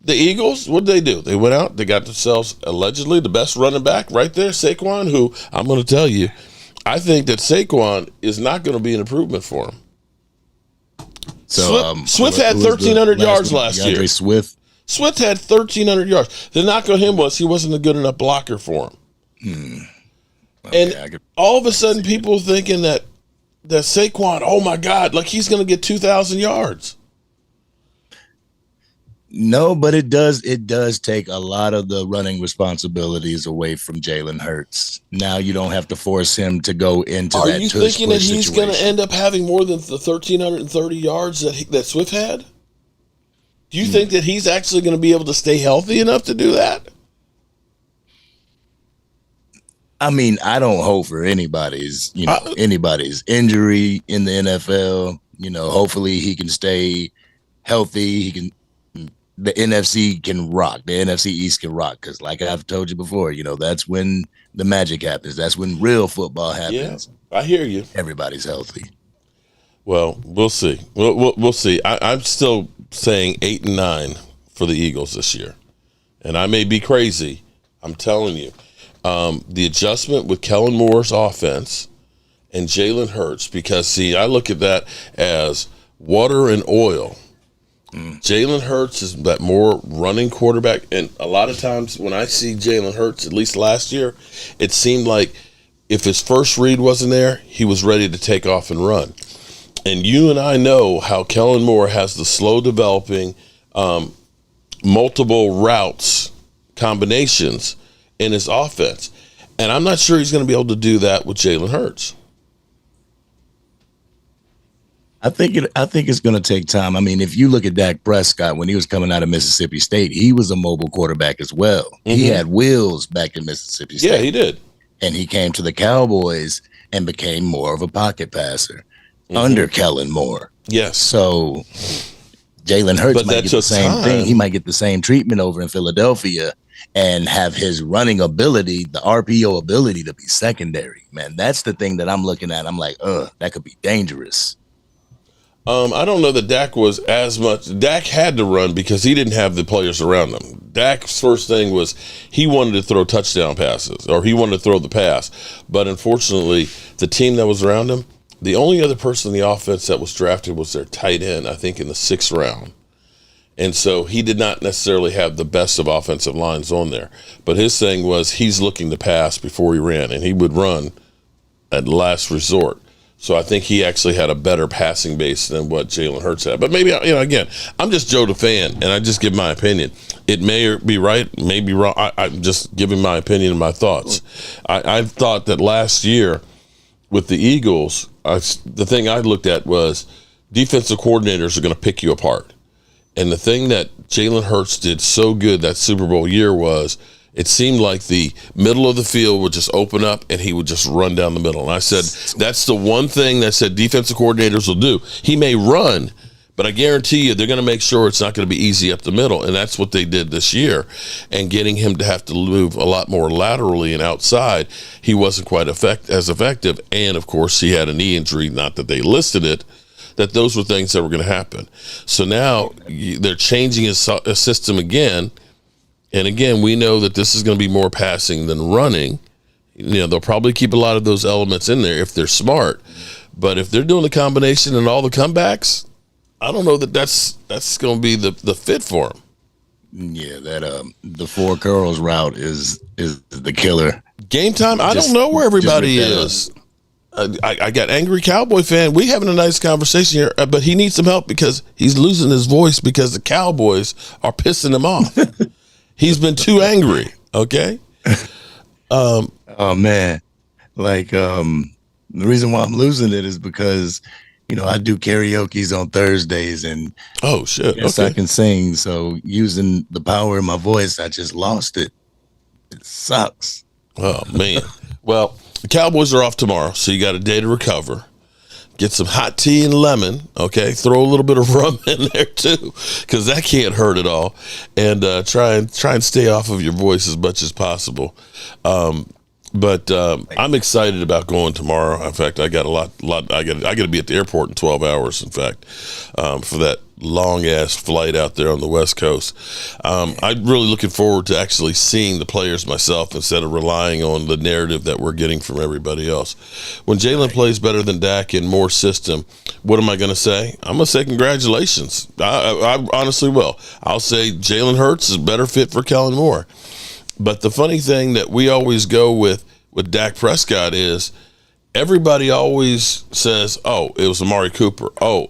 the Eagles, what did they do? They went out. They got themselves allegedly the best running back right there, Saquon. Who I'm going to tell you, I think that Saquon is not going to be an improvement for him. So Swift had 1,300 yards last year. Swift had 1,300 yards. The knock on him was he wasn't a good enough blocker for him. Okay, and all of a sudden, people thinking that Saquon, oh my God, like he's going to get 2,000 yards. No, but it does take a lot of the running responsibilities away from Jalen Hurts. Now you don't have to force him to go into that. Are you thinking that he's going to end up having more than the 1,330 yards that Swift had? Do you think that he's actually going to be able to stay healthy enough to do that? I mean, I don't hope for anybody's injury in the NFL. Hopefully he can stay healthy. The NFC can rock. The NFC East can rock because, like I've told you before, that's when the magic happens. That's when real football happens. Yeah, I hear you. Everybody's healthy. Well, we'll see. We'll see. I'm still saying 8-9 for the Eagles this year, and I may be crazy. I'm telling you, the adjustment with Kellen Moore's offense and Jalen Hurts, because see, I look at that as water and oil. Jalen Hurts is that more running quarterback, and a lot of times when I see Jalen Hurts, at least last year, it seemed like if his first read wasn't there, he was ready to take off and run. And you and I know how Kellen Moore has the slow developing multiple routes combinations in his offense, and I'm not sure he's going to be able to do that with Jalen Hurts. I think it's going to take time. I mean, if you look at Dak Prescott when he was coming out of Mississippi State, he was a mobile quarterback as well. Mm-hmm. He had wheels back in Mississippi State. Yeah, he did. And he came to the Cowboys and became more of a pocket passer under Kellen Moore. Yes. So Jalen Hurts might get the same thing. He might get the same treatment over in Philadelphia and have his running ability, the RPO ability, to be secondary. Man, that's the thing that I'm looking at. I'm like, that could be dangerous. I don't know that Dak was as much. Dak had to run because he didn't have the players around him. Dak's first thing was he wanted to throw touchdown passes, or he wanted to throw the pass. But unfortunately, the team that was around him, the only other person in the offense that was drafted was their tight end, I think in the 6th round. And so he did not necessarily have the best of offensive lines on there. But his thing was he's looking to pass before he ran, and he would run at last resort. So I think he actually had a better passing base than what Jalen Hurts had. But maybe, again, I'm just Joe the fan, and I just give my opinion. It may be right, may be wrong. I'm just giving my opinion and my thoughts. I thought that last year with the Eagles, the thing I looked at was defensive coordinators are going to pick you apart. And the thing that Jalen Hurts did so good that Super Bowl year was it seemed like the middle of the field would just open up and he would just run down the middle. And I said, that's the one thing that said defensive coordinators will do. He may run, but I guarantee you they're going to make sure it's not going to be easy up the middle. And that's what they did this year. And getting him to have to move a lot more laterally and outside, he wasn't quite as effective. And, of course, he had a knee injury, not that they listed it, that those were things that were going to happen. So now they're changing his system again. And again, we know that this is going to be more passing than running. They'll probably keep a lot of those elements in there if they're smart. But if they're doing the combination and all the comebacks, I don't know that that's going to be the fit for them. Yeah, that the four curls route is the killer. Game time. I don't know where everybody is. I got angry Cowboy fan. We having a nice conversation here, but he needs some help because he's losing his voice because the Cowboys are pissing him off. He's been too angry. Okay. Oh man, like the reason why I'm losing it is because I do karaoke's on Thursdays, and oh shit, yes, okay. I can sing. So using the power of my voice, I just lost it. It sucks. Oh man. Well, the Cowboys are off tomorrow, so you got a day to recover. Get some hot tea and lemon, okay? Throw a little bit of rum in there too, because that can't hurt at all. And try and stay off of your voice as much as possible. But I'm excited about going tomorrow. In fact, I got a lot. I got to be at the airport in 12 hours. In fact, for that long ass flight out there on the West Coast. I'm really looking forward to actually seeing the players myself instead of relying on the narrative that we're getting from everybody else. When Jalen plays better than Dak in more system, what am I going to say? I'm going to say congratulations. I honestly will. I'll say Jalen Hurts is a better fit for Kellen Moore. But the funny thing that we always go with Dak Prescott is everybody always says, oh, it was Amari Cooper. Oh,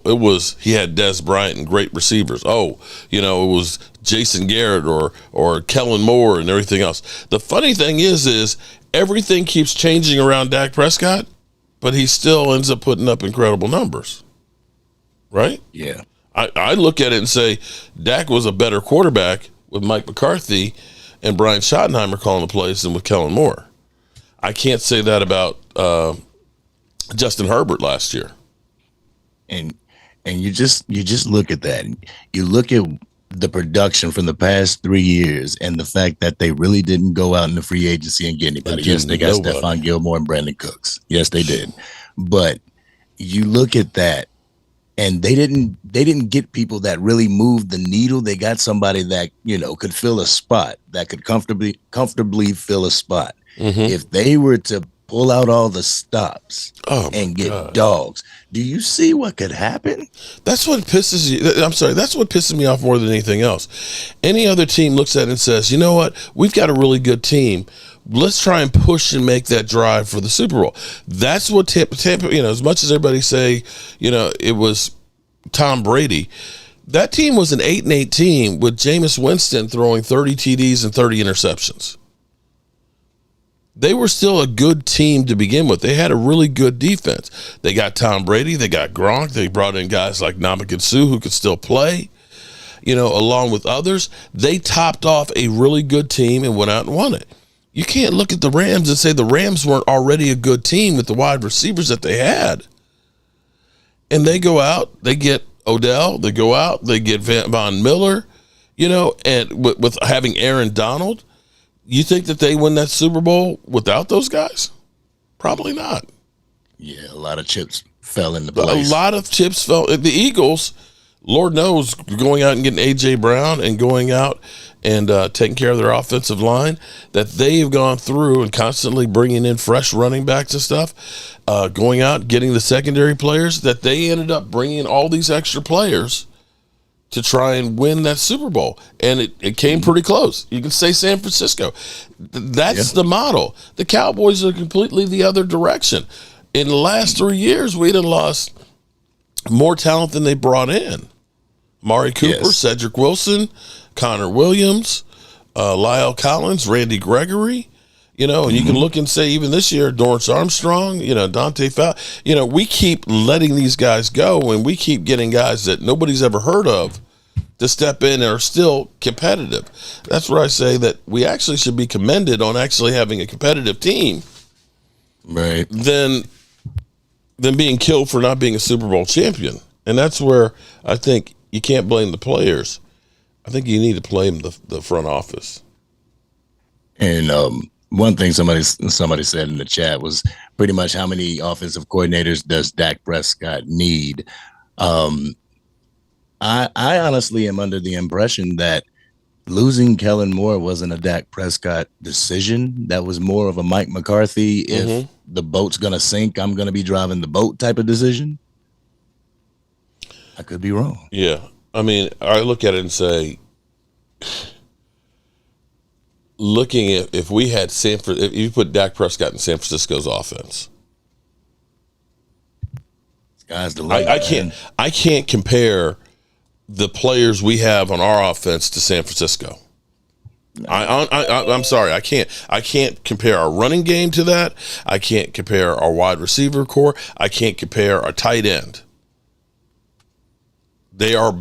he had Des Bryant and great receivers. Oh, it was Jason Garrett or Kellen Moore and everything else. The funny thing is everything keeps changing around Dak Prescott, but he still ends up putting up incredible numbers. Right? Yeah. I look at it and say Dak was a better quarterback with Mike McCarthy and Brian Schottenheimer calling the plays than with Kellen Moore. I can't say that about Justin Herbert last year. And you just look at that. You look at the production from the past 3 years and the fact that they really didn't go out in the free agency and get anybody. Yes, they got Stephon Gilmore and Brandon Cooks. Yes, they did. But you look at that, and they didn't get people that really moved the needle. They got somebody that could fill a spot, that could comfortably fill a spot. Mm-hmm. If they were to pull out all the stops and get dogs, do you see what could happen? That's what pisses you. I'm sorry. That's what pisses me off more than anything else. Any other team looks at it and says, you know what? We've got a really good team. Let's try and push and make that drive for the Super Bowl. That's what Tampa, as much as everybody say, it was Tom Brady. That team was an 8-8 team with Jameis Winston throwing 30 TDs and 30 interceptions. They were still a good team to begin with. They had a really good defense. They got Tom Brady. They got Gronk. They brought in guys like Ndamukong Suh who could still play, along with others. They topped off a really good team and went out and won it. You can't look at the Rams and say the Rams weren't already a good team with the wide receivers that they had. And they go out, they get Odell, they go out, they get Von Miller, and with having Aaron Donald. You think that they win that Super Bowl without those guys? Probably not. Yeah, a lot of chips fell into place. A lot of chips fell. The Eagles, Lord knows, going out and getting A.J. Brown and going out and taking care of their offensive line, that they have gone through and constantly bringing in fresh running backs and stuff, going out, getting the secondary players, that they ended up bringing all these extra players to try and win that Super Bowl. And it came pretty close. You can say San Francisco. That's the model. The Cowboys are completely the other direction. In the last 3 years, we done lost more talent than they brought in. Amari Cooper, Cedric Wilson, Connor Williams, Lyle Collins, Randy Gregory. And you can look and say even this year, Dorrance Armstrong, Dante Fowler. We keep letting these guys go, and we keep getting guys that nobody's ever heard of to step in and are still competitive. That's where I say that we actually should be commended on actually having a competitive team, right? Than being killed for not being a Super Bowl champion. And that's where I think you can't blame the players. I think you need to blame the front office. And one thing somebody said in the chat was pretty much how many offensive coordinators does Dak Prescott need? I honestly am under the impression that losing Kellen Moore wasn't a Dak Prescott decision. That was more of a Mike McCarthy, if the boat's going to sink, I'm going to be driving the boat type of decision. I could be wrong. Yeah. I mean, I look at it and say, looking at if we had if you put Dak Prescott in San Francisco's offense, Sky's the limit. I can't compare the players we have on our offense to San Francisco. I'm sorry, I can't compare our running game to that. I can't compare our wide receiver core. I can't compare our tight end. They are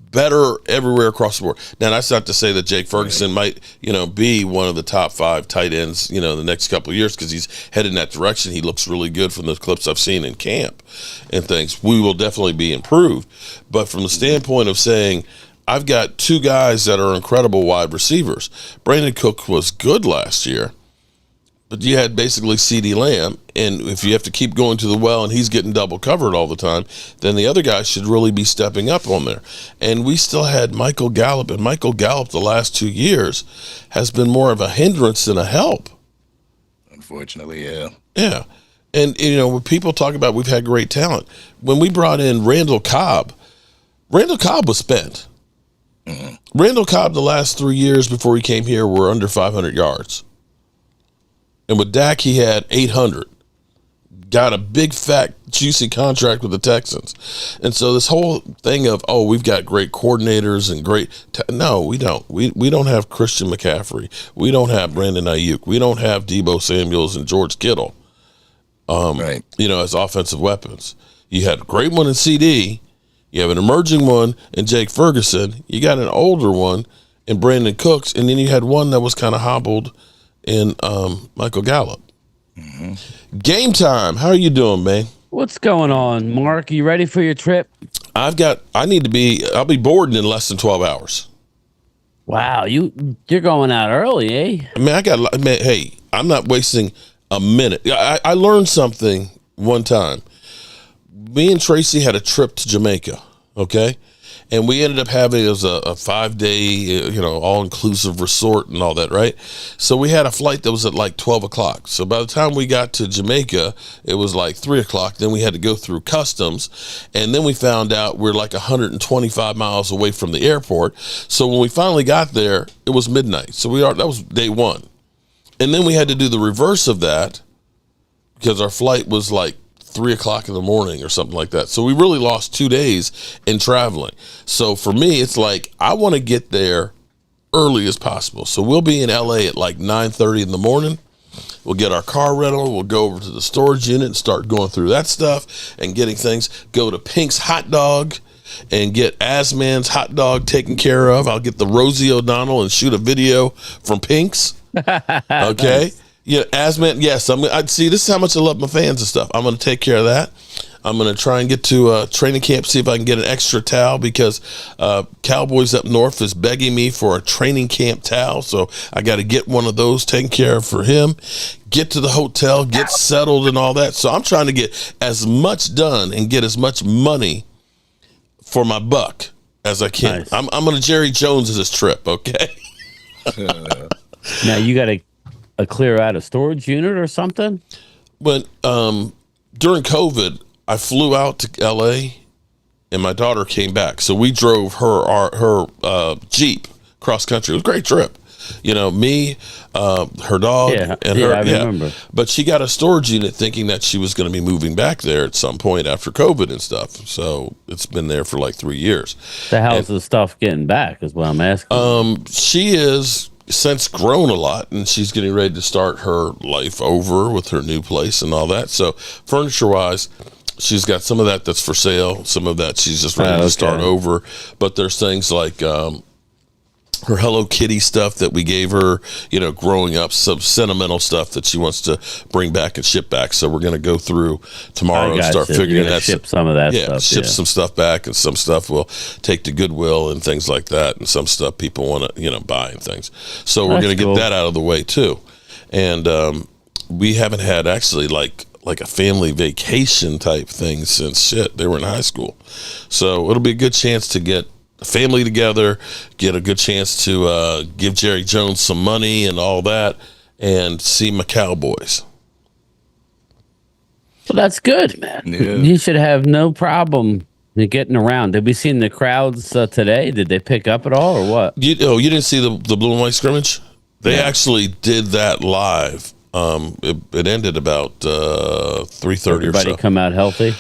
better everywhere across the board. Now, that's not to say that Jake Ferguson might, be one of the top 5 tight ends, in the next couple of years, because he's headed in that direction. He looks really good from the clips I've seen in camp and things. We will definitely be improved. But from the standpoint of saying, I've got 2 guys that are incredible wide receivers. Brandon Cook was good last year, but you had basically CeeDee Lamb, and if you have to keep going to the well and he's getting double covered all the time, then the other guys should really be stepping up on there. And we still had Michael Gallup, and Michael Gallup the last 2 years has been more of a hindrance than a help. Unfortunately, yeah. Yeah. And, when people talk about we've had great talent, when we brought in Randall Cobb was spent. Mm-hmm. Randall Cobb the last 3 years before he came here were under 500 yards. And with Dak, he had 800. Got a big, fat, juicy contract with the Texans. And so this whole thing of, we've got great coordinators and great no, we don't. We don't have Christian McCaffrey. We don't have Brandon Ayuk. We don't have Deebo Samuels and George Kittle, right. As offensive weapons. You had a great one in CD. You have an emerging one in Jake Ferguson. You got an older one in Brandon Cooks. And then you had one that was kind of hobbled in Michael Gallup. Mm-hmm. Game time. How are you doing, man? What's going on, Mark? You ready for your trip? I'll be boarding in less than 12 hours. Wow, you're going out early, eh? I mean, hey, I'm not wasting a minute. I learned something one time. Me and Tracy had a trip to Jamaica, okay? And we ended up having, it was a 5-day, all-inclusive resort and all that, right? So we had a flight that was at like 12 o'clock. So by the time we got to Jamaica, it was like 3 o'clock. Then we had to go through customs. And then we found out we're like 125 miles away from the airport. So when we finally got there, it was midnight. So that was day 1. And then we had to do the reverse of that because our flight was like 3 o'clock in the morning or something like that. So we really lost 2 days in traveling. So for me, it's like, I want to get there early as possible. So we'll be in LA at like 9:30 in the morning. We'll get our car rental. We'll go over to the storage unit and start going through that stuff and getting things. Go to Pink's Hot Dog and get Asman's hot dog taken care of. I'll get the Rosie O'Donnell and shoot a video from Pink's. Okay. Nice. Yeah, Asman, yes. I'd see, this is how much I love my fans and stuff. I'm going to take care of that. I'm going to try and get to training camp, see if I can get an extra towel, because Cowboys up north is begging me for a training camp towel. So I got to get one of those taken care of for him, get to the hotel, get settled and all that. So I'm trying to get as much done and get as much money for my buck as I can. Nice. I'm going to Jerry Jones this trip, okay? Now you got to clear out a storage unit or something? But during COVID, I flew out to LA and my daughter came back. So we drove her Jeep cross country. It was a great trip. Me, her dog, and her. I remember. But she got a storage unit thinking that she was going to be moving back there at some point after COVID and stuff. So it's been there for like 3 years. So how's the stuff getting back is what I'm asking. She is since grown a lot, and she's getting ready to start her life over with her new place and all that. So furniture wise, she's got some of that that's for sale, some of that she's just ready to start over. But there's things like her Hello Kitty stuff that we gave her, growing up, some sentimental stuff that she wants to bring back and ship back. So we're going to go through tomorrow and start figuring that. Ship some of that stuff. Ship some stuff back, and some stuff we'll take to Goodwill and things like that, and some stuff people want to, buy and things. So we're going to get that out of the way too. And we haven't had actually like a family vacation type thing since they were in high school. So it'll be a good chance to get the family together, get a good chance to give Jerry Jones some money and all that, and see my Cowboys. Well, that's good, man. Yeah. You should have no problem getting around. Did we see the crowds today? Did they pick up at all, or what? You didn't see the blue and white scrimmage? They actually did that live. It ended about 3:30 or so. Everybody come out healthy.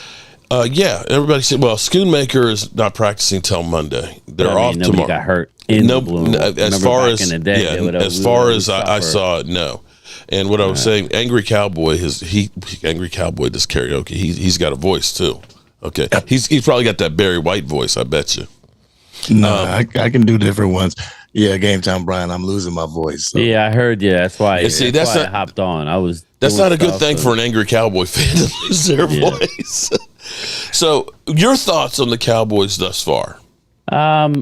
Yeah, everybody said. Well, Schoonmaker is not practicing till Monday. They're off nobody tomorrow. got hurt in the Blue Room. As far as in the day, as far as I saw it, no. And what I was saying, Angry Cowboy, Angry Cowboy does karaoke. He's got a voice too. Okay, he's probably got that Barry White voice. I bet you. No, I can do different ones. Yeah, Game Time, Brian. I'm losing my voice. So. Yeah, I heard you. That's why. That's why I hopped on. That's not a good thing for an Angry Cowboy fan to lose their voice. So, your thoughts on the Cowboys thus far? I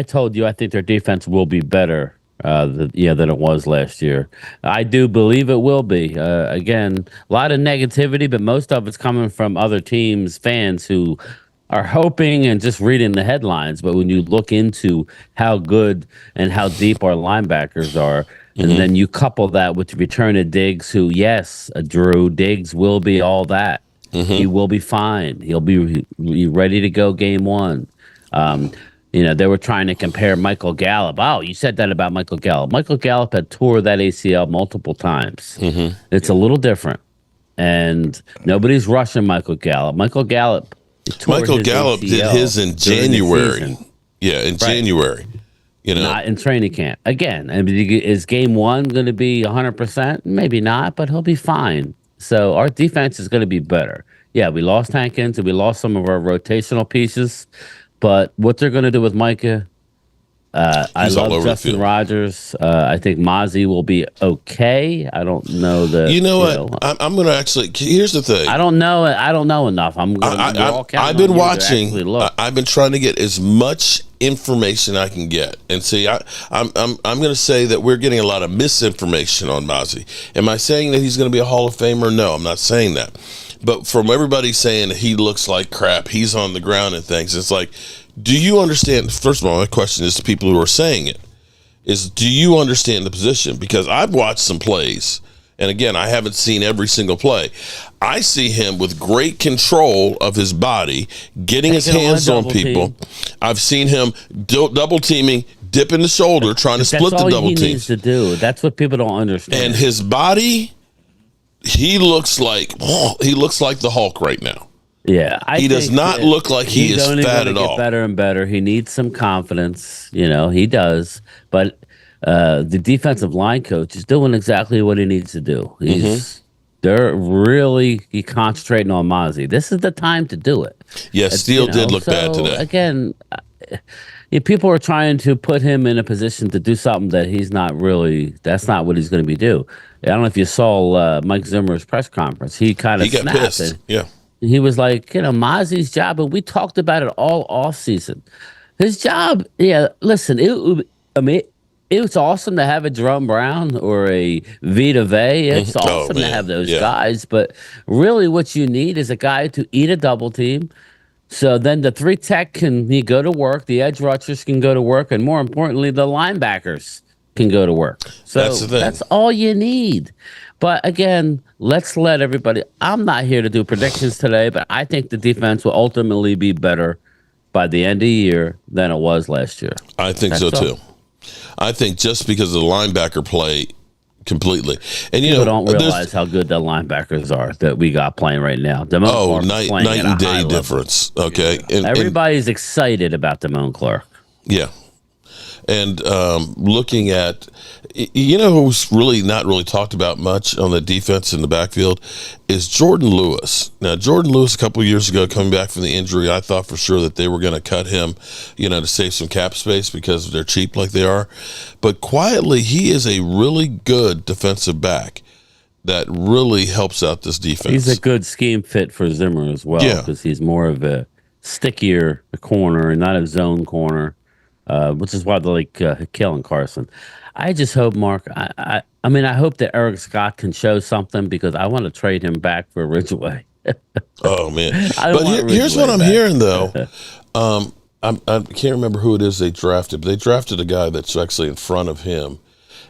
told you I think their defense will be better than it was last year. I do believe it will be. Again, a lot of negativity, but most of it's coming from other teams' fans who are hoping and just reading the headlines. But when you look into how good and how deep our linebackers are, and then you couple that with the return of Diggs, who, yes, Drew Diggs will be all that. He will be fine. He'll be ready to go game one. They were trying to compare Michael Gallup. Oh, you said that about Michael Gallup. Michael Gallup had tore that ACL multiple times. It's a little different. And nobody's rushing Michael Gallup. Michael Gallup did his in January. Yeah, in January. Not in training camp. Again, I mean, is game one going to be 100%? Maybe not, but he'll be fine. So our defense is going to be better. Yeah, we lost Hankins and we lost some of our rotational pieces, but what they're going to do with Micah, I love Justin Rogers. I think Mozzie will be okay. I don't know that. You know what? I'm going to actually. Here's the thing. I don't know enough. I've been watching. I've been trying to get as much information I can get, and see. I'm going to say that we're getting a lot of misinformation on Mozzie. Am I saying that he's going to be a Hall of Famer? No, I'm not saying that. But from everybody saying that he looks like crap, he's on the ground and things. It's like, do you understand? First of all, my question is to people who are saying it is, do you understand the position? Because I've watched some plays, and again, I haven't seen every single play. I see him with great control of his body, getting his hands on people. I've seen him double teaming, dipping the shoulder, trying to split the double team. That's all he needs to do. That's what people don't understand. And his body, he looks like the Hulk right now. Yeah, he does not look like he is fat at all. Get better and better. He needs some confidence. He does. But the defensive line coach is doing exactly what he needs to do. They're really concentrating on Mozzie. This is the time to do it. Yes, Steele did look bad today. Again, people are trying to put him in a position to do something that he's not really. That's not what he's going to be do. I don't know if you saw Mike Zimmer's press conference. He kind of snapped. Got pissed. Yeah. He was like, Mozzie's job, and we talked about it all off season. His job, listen, it was awesome to have a Jerome Brown or a Vita Vey. It's awesome to have those guys, but really what you need is a guy to eat a double team. So then the 3 tech can go to work, the edge rushers can go to work, and more importantly, the linebackers can go to work. So that's all you need. But again, let's let everybody. I'm not here to do predictions today, but I think the defense will ultimately be better by the end of the year than it was last year. I think so too. I think just because of the linebacker play completely. And people don't realize how good the linebackers are that we got playing right now. Night and day difference. Okay. Yeah. Everybody's excited about Damone Clark. Yeah. And looking at, who's really not really talked about much on the defense in the backfield is Jordan Lewis. Now, Jordan Lewis, a couple of years ago, coming back from the injury, I thought for sure that they were going to cut him, to save some cap space because they're cheap like they are. But quietly, he is a really good defensive back that really helps out this defense. He's a good scheme fit for Zimmer as well because he's more of a stickier corner and not a zone corner. Which is why they like Kellen Carson. I just hope, Mark, I hope that Eric Scott can show something because I want to trade him back for Ridgeway. Oh, man. But here's what I'm hearing, though. I can't remember who it is they drafted, but they drafted a guy that's actually in front of him.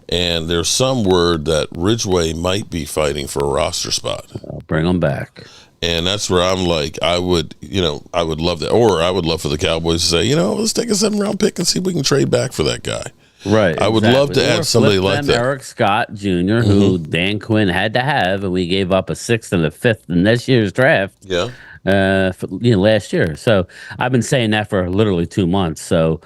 And there's some word that Ridgeway might be fighting for a roster spot. I'll bring him back. And that's where I'm like, I would love that. Or I would love for the Cowboys to say, let's take a 7-round pick and see if we can trade back for that guy. Right. I would love to exactly. add Or somebody flip like them that. Eric Scott Jr., who Dan Quinn had to have, and we gave up a sixth and a fifth in this year's draft. Yeah. Last year. So I've been saying that for literally 2 months. So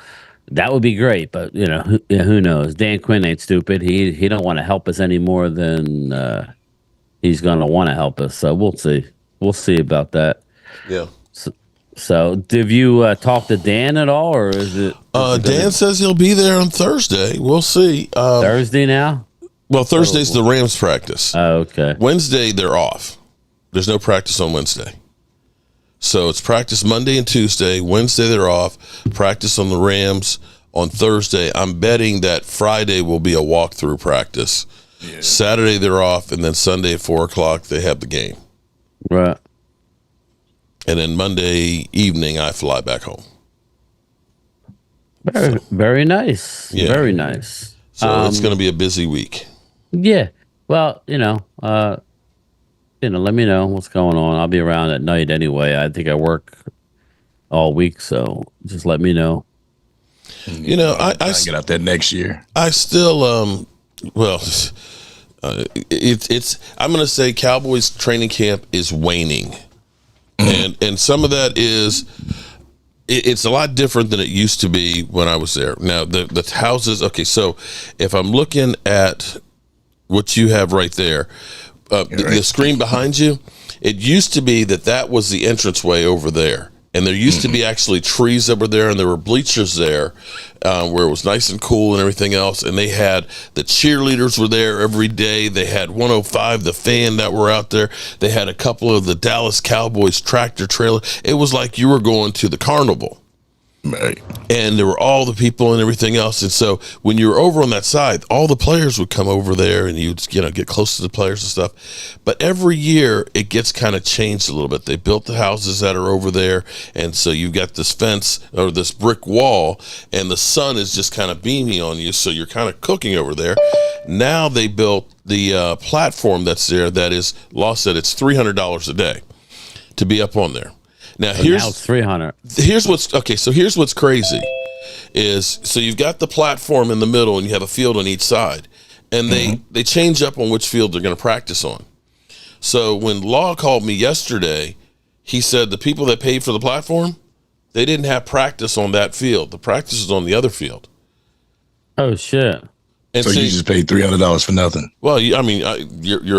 that would be great. But who knows? Dan Quinn ain't stupid. He don't want to help us any more than he's going to want to help us. So we'll see. We'll see about that. Yeah. So did you talk to Dan at all, or is it? Dan says he'll be there on Thursday. We'll see. Thursday now? Well, Thursday's the Rams practice. Oh, okay. Wednesday, they're off. There's no practice on Wednesday. So it's practice Monday and Tuesday. Wednesday, they're off. Practice on the Rams on Thursday. I'm betting that Friday will be a walkthrough practice. Yeah. Saturday, they're off. And then Sunday at 4 o'clock, they have the game. Right. And then Monday evening, I fly back home. Very nice. Yeah. Very nice. So it's going to be a busy week. Yeah. Well, let me know what's going on. I'll be around at night anyway. I think I work all week, so just let me know. I get out there next year. I still, it's. I'm going to say Cowboys training camp is waning, and some of that is. It's a lot different than it used to be when I was there. Now the houses. Okay, so if I'm looking at what you have right there. The screen behind you, it used to be that was the entranceway over there. And there used to be actually trees over there, and there were bleachers there where it was nice and cool and everything else. And they had the cheerleaders were there every day. They had 105, the fan that were out there. They had a couple of the Dallas Cowboys tractor trailer. It was like you were going to the carnival. Right. And there were all the people and everything else. And so when you were over on that side, all the players would come over there and you'd, get close to the players and stuff. But every year it gets kind of changed a little bit. They built the houses that are over there. And so you've got this fence or this brick wall and the sun is just kind of beaming on you. So you're kind of cooking over there. Now they built the platform that's there that is, Law said it's $300 a day to be up on there. Now now it's 300. Here's what's crazy is so you've got the platform in the middle and you have a field on each side, and they change up on which field they're going to practice on. So when Law called me yesterday, he said the people that paid for the platform, they didn't have practice on that field. The practice is on the other field. Oh shit! And so you just paid $300 for nothing. Well, you're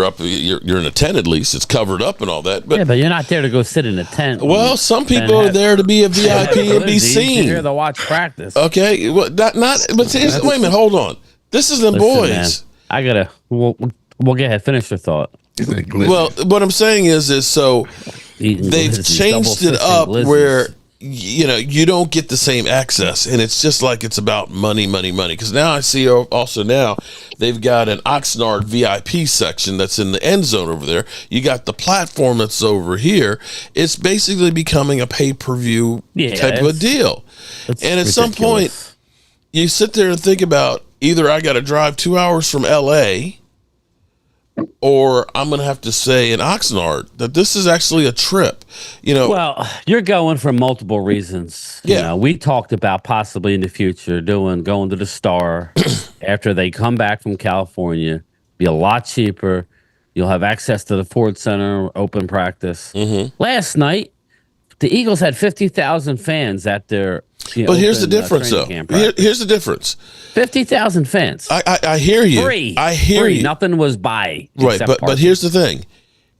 up. You're in a tent at least. It's covered up and all that. But yeah, but you're not there to go sit in a tent. Well, some people are there to be a VIP and be seen. You're here to watch practice. Okay, well, not. But wait a minute. Hold on. This is them boys. Man, I gotta. We'll go ahead. Finish your thought. Well, what I'm saying is so they've changed it up where. You don't get the same access, and it's just like it's about money. Because now I see also now they've got an Oxnard VIP section that's in the end zone over there. You got the platform that's over here. It's basically becoming a pay-per-view type of a deal. And at some point, you sit there and think about either I got to drive 2 hours from L.A., or I'm going to have to say in Oxnard that this is actually a trip, Well, you're going for multiple reasons. Yeah. We talked about possibly in the future going to the Star after they come back from California. Be a lot cheaper. You'll have access to the Ford Center, open practice. Last night, the Eagles had 50,000 fans at their. But here's the difference, though. Here's the difference. 50,000 fans. I hear you. I hear you. Nothing was by. Right, but here's the thing.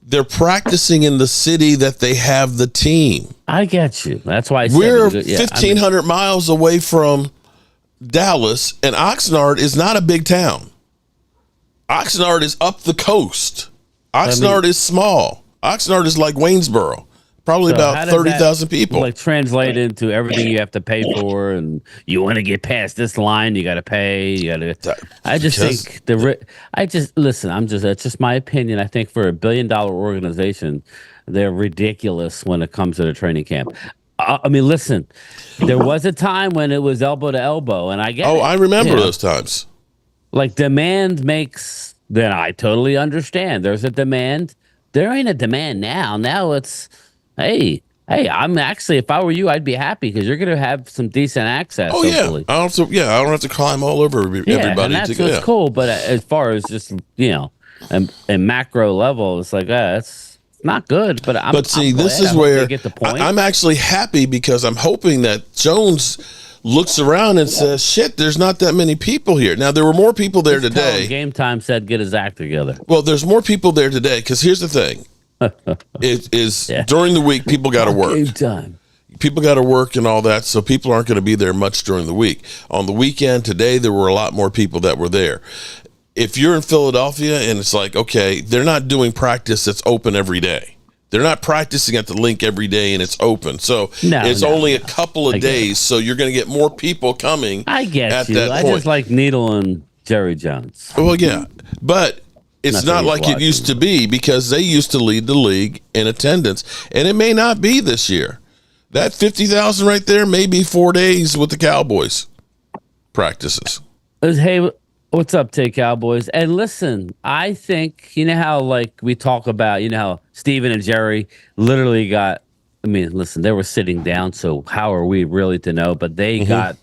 They're practicing in the city that they have the team. I get you. That's why I said we're 1,500 miles away from Dallas, and Oxnard is not a big town. Oxnard is up the coast. Oxnard is small. Oxnard is like Waynesboro. Probably about 30,000 people. Like translate into everything you have to pay for, and you want to get past this line, you got to pay. I just think listen. That's just my opinion. I think for $1 billion organization, they're ridiculous when it comes to the training camp. I mean, listen, there was a time when it was elbow to elbow, and I get. I remember those times. Like demand makes. Then I totally understand. There's a demand. There ain't a demand now. Now it's. Hey, Hey, I'm actually, if I were you, I'd be happy because you're going to have some decent access. Oh hopefully. yeah, I don't have to climb all over everybody. And that's what's cool. But as far as just a macro level, it's like it's not good. But see, this is where get the point. I'm actually happy because I'm hoping that Jones looks around and says, "Shit, there's not that many people here." Now there were more people there today. Game Time said, "Get his act together." Well, there's more people there today because here's the thing. It is during the week people got to work. Game Time. People got to work and all that, so people aren't going to be there much during the week. On the weekend today, there were a lot more people that were there. If you're in Philadelphia and it's like, okay, they're not doing practice that's open every day. They're not practicing at the link every day and it's open. So it's only a couple of days, so you're going to get more people coming. I get at you. that I point. just like Needle and Jerry Jones. Well, yeah, but it's not like it used to be because they used to lead the league in attendance, and it may not be this year. That 50,000 right there may be 4 days with the Cowboys practices. Hey, what's up, Tay Cowboys? And listen, I think, you know how like we talk about, you know how Steven and Jerry literally got, I mean, listen, they were sitting down, so how are we really to know? But they got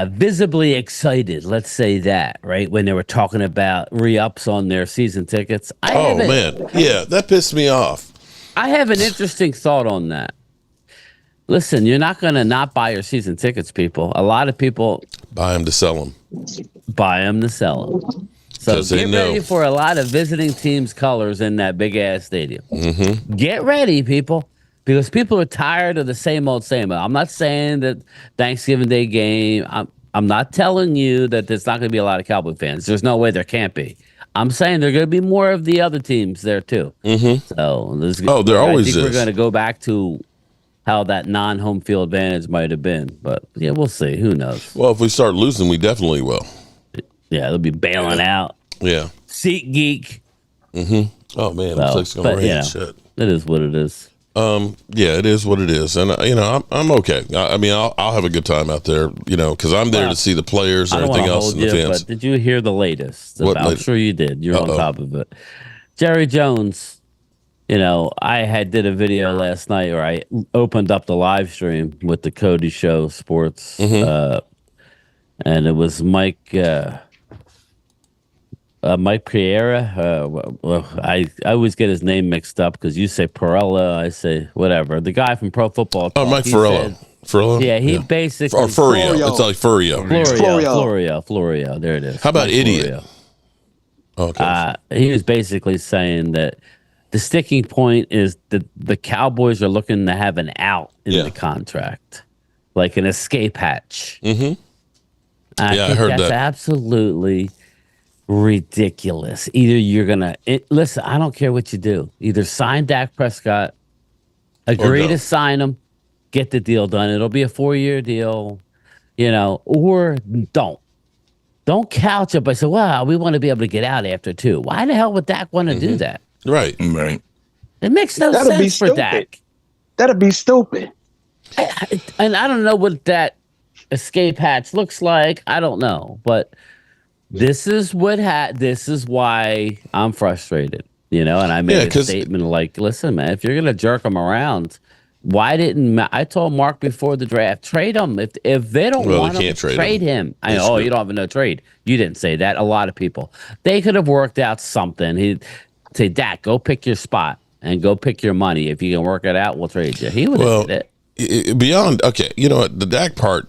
visibly excited, let's say that, right? When they were talking about re-ups on their season tickets. Man. Yeah, that pissed me off. I have an interesting thought on that. Listen, you're not going to not buy your season tickets, people. A lot of people buy them to sell them. Buy them to sell them. So get ready for a lot of visiting teams' colors in that big-ass stadium. Get ready, people. Because people are tired of the same old, same old. I'm not saying that Thanksgiving Day game. I'm not telling you that there's not going to be a lot of Cowboy fans. There's no way there can't be. I'm saying there are going to be more of the other teams there too. So there always is. We're going to go back to how that non-home field advantage might have been, but yeah, we'll see. Who knows? Well, if we start losing, we definitely will. Yeah, they'll be bailing out. Yeah. Seat geek. Oh man, looks like it's going to rain. Shit. It is what it is. Yeah, it is what it is, and I'm okay. I mean, I'll have a good time out there, because I'm there to see the players and everything else and the fans. But did you hear the latest? I'm sure you did. You're on top of it. Jerry Jones. I did a video last night, or I opened up the live stream with the Cody Show Sports, and it was Mike Pereira. I always get his name mixed up because you say Perella, I say whatever. The guy from Pro Football Talk. Oh, Mike Ferrella. Ferrella? Yeah, he basically. Or Furio. It's like Furio. Florio. There it is. How about idiot? Okay. He was basically saying that the sticking point is that the Cowboys are looking to have an out in the contract, like an escape hatch. I think heard that's that. Absolutely ridiculous. Either you're gonna listen. I don't care what you do. Either sign Dak Prescott, agree to sign him, get the deal done. It'll be a 4-year deal, or don't. Don't couch it by saying, "Well, we want to be able to get out after 2." Why the hell would Dak want to do that? Right. It makes no sense for Dak. That'd be stupid. And I don't know what that escape hatch looks like. I don't know, but this is why I'm frustrated, and I made a statement like, listen, man, if you're going to jerk them around, why didn't I told Mark before the draft, trade him. If they don't want him, trade him. You don't have no trade. You didn't say that. A lot of people. They could have worked out something. He'd say, Dak, go pick your spot and go pick your money. If you can work it out, we'll trade you. He would have did it. Beyond, okay, you know what, the Dak part,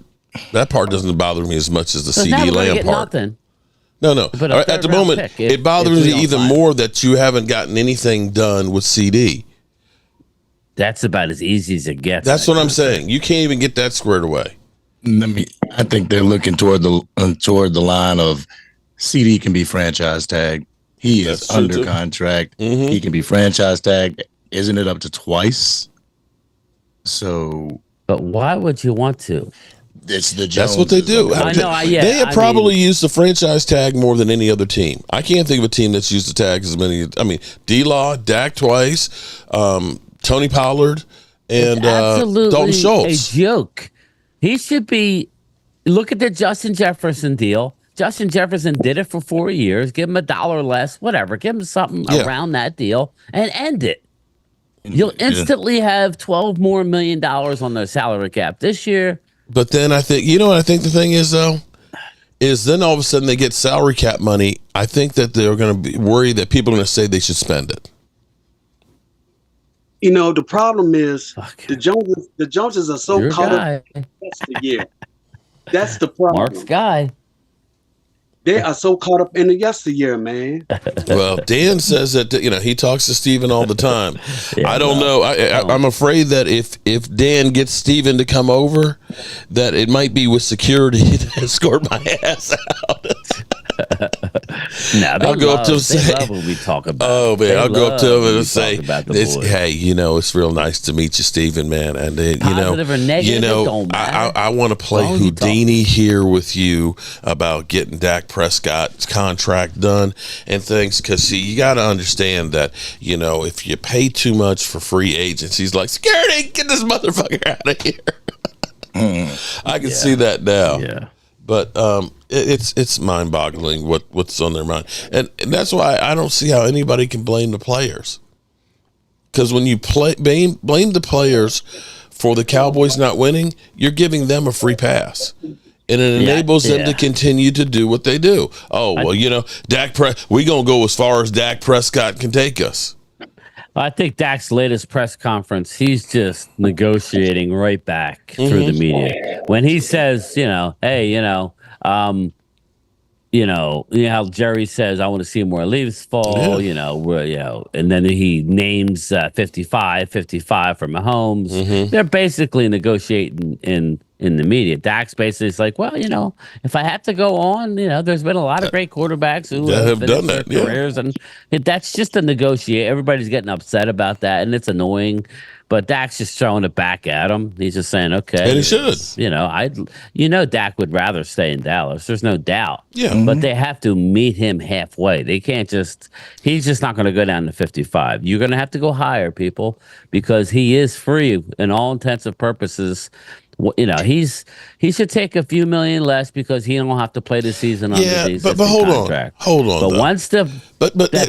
that part doesn't bother me as much as the CD Lamb part. Nothing. No. At the moment, it bothers me even more that you haven't gotten anything done with CD. That's about as easy as it gets. That's what I'm saying. You can't even get that squared away. I think they're looking toward the line of CD can be franchise tagged. He is under contract. He can be franchise tagged. Isn't it up to twice? So, but why would you want to? It's the Joneses. That's what they do. I know. They have probably used the franchise tag more than any other team. I can't think of a team that's used the tag as many. I mean, D-Law, Dak twice, Tony Pollard, and Dalton Schultz. A joke. He should be. Look at the Justin Jefferson deal. Justin Jefferson did it for 4 years. Give him $1 less, whatever. Give him something around that deal and end it. You'll instantly have $12 million on their salary cap this year. But then I think, what I think the thing is, though, is then all of a sudden they get salary cap money. I think that they're going to be worried that people are going to say they should spend it. The problem is the Joneses are so Your caught guy. up yesteryear. That's the problem. Mark's guy. They are so caught up in the yesteryear, man. Well, Dan says that he talks to Steven all the time. Yeah, I don't know. I'm afraid that if Dan gets Steven to come over, that it might be with security to escort my ass out. I'll go up to him and say, love when we talk about. "Oh man," I'll go up to him and say, "Hey, it's real nice to meet you, Steven, man." And then, positive or negative, it don't matter. I want to play Houdini here with you about getting Dak Prescott's contract done and things, because see, you got to understand that if you pay too much for free agents, he's like, "Security, get this motherfucker out of here." I can see that now. Yeah. But it's mind-boggling what's on their mind, and that's why I don't see how anybody can blame the players. Because when you blame the players for the Cowboys not winning, you're giving them a free pass, and it enables them to continue to do what they do. Oh well, we gonna go as far as Dak Prescott can take us. I think Dak's latest press conference, he's just negotiating right back through the media. When he says, hey, how Jerry says, I want to see more leaves fall, and then he names 55 for Mahomes. They're basically negotiating in the media. Dak's basically like, well, if I have to go on, there's been a lot of great quarterbacks who have done that careers, and that's just a negotiate. Everybody's getting upset about that, and it's annoying. But Dak's just throwing it back at him. He's just saying, okay. And he should. Dak would rather stay in Dallas. There's no doubt. Yeah. But they have to meet him halfway. They can't he's just not going to go down to 55. You're going to have to go higher, people, because he is free in all intents and purposes. He should take a few million less because he don't have to play the season on the existing contract. Hold on. But once that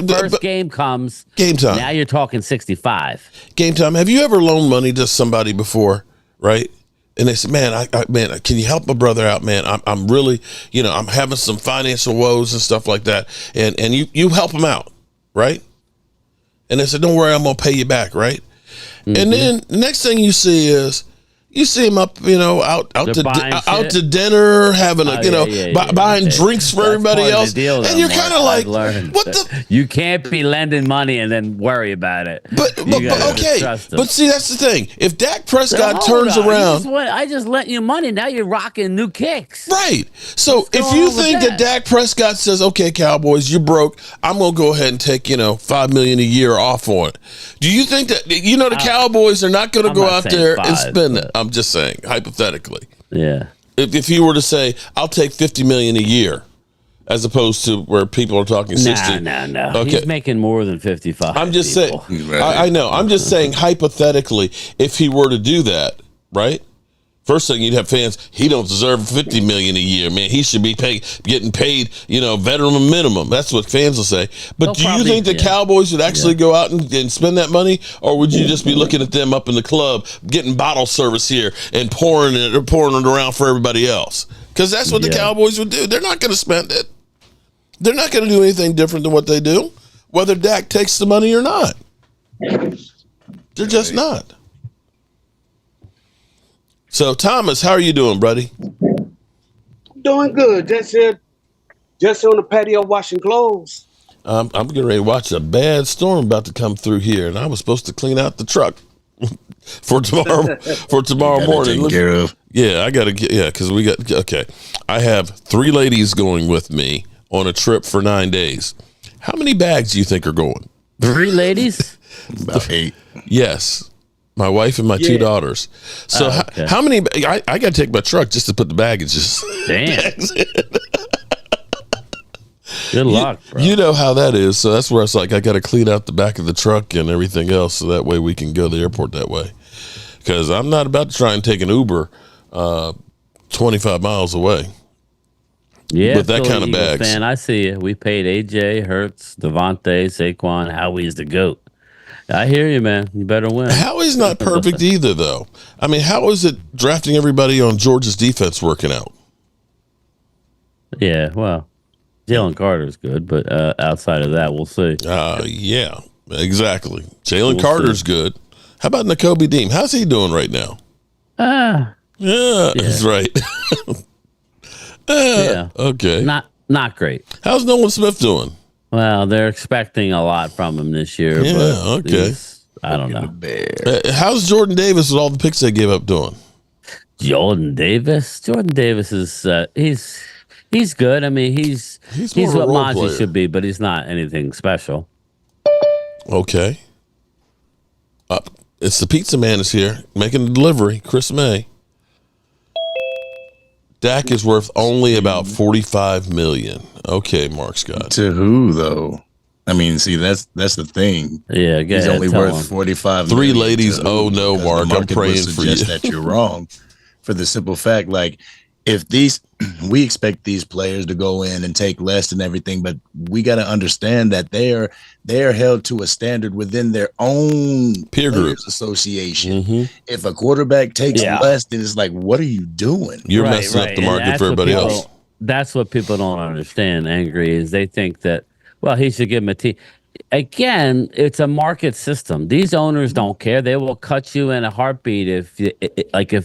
first game comes, game time. Now you're talking 65. Game time. Have you ever loaned money to somebody before, right? And they said, "Man, man, can you help my brother out, man? I'm really, I'm having some financial woes and stuff like that, and you help him out, right?" And they said, "Don't worry, I'm gonna pay you back, right?" And then the next thing you see is, you see him up, out to dinner, having buying drinks for everybody else, and you're kind of like, "What the?" You can't be lending money and then worry about it. But see, that's the thing. If Dak Prescott turns around, I just lent you money. Now you're rocking new kicks, right? So if you think that Dak Prescott says, "Okay, Cowboys, you're broke. I'm gonna go ahead and take $5 million a year off on it," do you think that the Cowboys are not going to go out there and spend it? I'm just saying, hypothetically. Yeah. If he were to say, "I'll take $50 million a year," as opposed to where people are talking 60. No. Okay. He's making more than 55. I'm just saying. I know. I'm just saying, hypothetically, if he were to do that, right? First thing, you'd have fans, he don't deserve $50 million a year, man. He should be getting paid, veteran minimum. That's what fans will say. But do you think the Cowboys would actually go out and spend that money, or would you just be looking at them up in the club, getting bottle service here and pouring it around for everybody else? Because that's what the Cowboys would do. They're not going to spend it. They're not going to do anything different than what they do, whether Dak takes the money or not. They're just not. So, Thomas, how are you doing, buddy? Doing good. Just here, just on the patio washing clothes. I'm getting ready to watch a bad storm about to come through here, and I was supposed to clean out the truck for tomorrow morning. Care of. Yeah, I got to get because we got okay. I have 3 ladies going with me on a trip for 9 days. How many bags do you think are going? 3 ladies? About 8. Yes. My wife and my 2 daughters. So how many? I got to take my truck just to put the baggages. Damn. Good luck, bro. You know how that is. So that's where it's like I got to clean out the back of the truck and everything else, so that way we can go to the airport that way. Because I'm not about to try and take an Uber 25 miles away. Yeah, with that kind of Eagles bags. fan, I see you. We paid AJ, Hurts, Devontae, Saquon, Howie's the GOAT. I hear you, man. You better win. Howie's not perfect either, though. I mean, how is it drafting everybody on Georgia's defense working out? Yeah, well, Jalen Carter's good, but outside of that, we'll see. Yeah, exactly. Jalen We'll Carter's see. good. How about N'Kobe Dean? How's he doing right now? Yeah, that's right. Yeah. Okay. Not great. How's Nolan Smith doing? Well, they're expecting a lot from him this year. Yeah, but okay. I don't know. How's Jordan Davis with all the picks they gave up to him? Jordan Davis is he's good. I mean, he's more of a what role Monty player. should be, but he's not anything special. Okay. It's the pizza man is here making the delivery. Chris May. Dak is worth only about $45 million. Okay, Mark Scott. To who though? I mean, see, that's the thing. Yeah, He's only worth 45. Three million ladies. to who? Oh no, Because Mark. the I'm market praying would for you. suggest that you're wrong, for the simple fact, like, if we expect these players to go in and take less and everything, but we got to understand that they're held to a standard within their own Peer group association. Mm-hmm. If a quarterback takes Yeah. less, then it's like, what are you doing? You're messing up the And market that's for what everybody people- else. That's what people don't understand. Angry is they think that, well, he should give him a team. Again, it's a market system. These owners don't care. They will cut you in a heartbeat if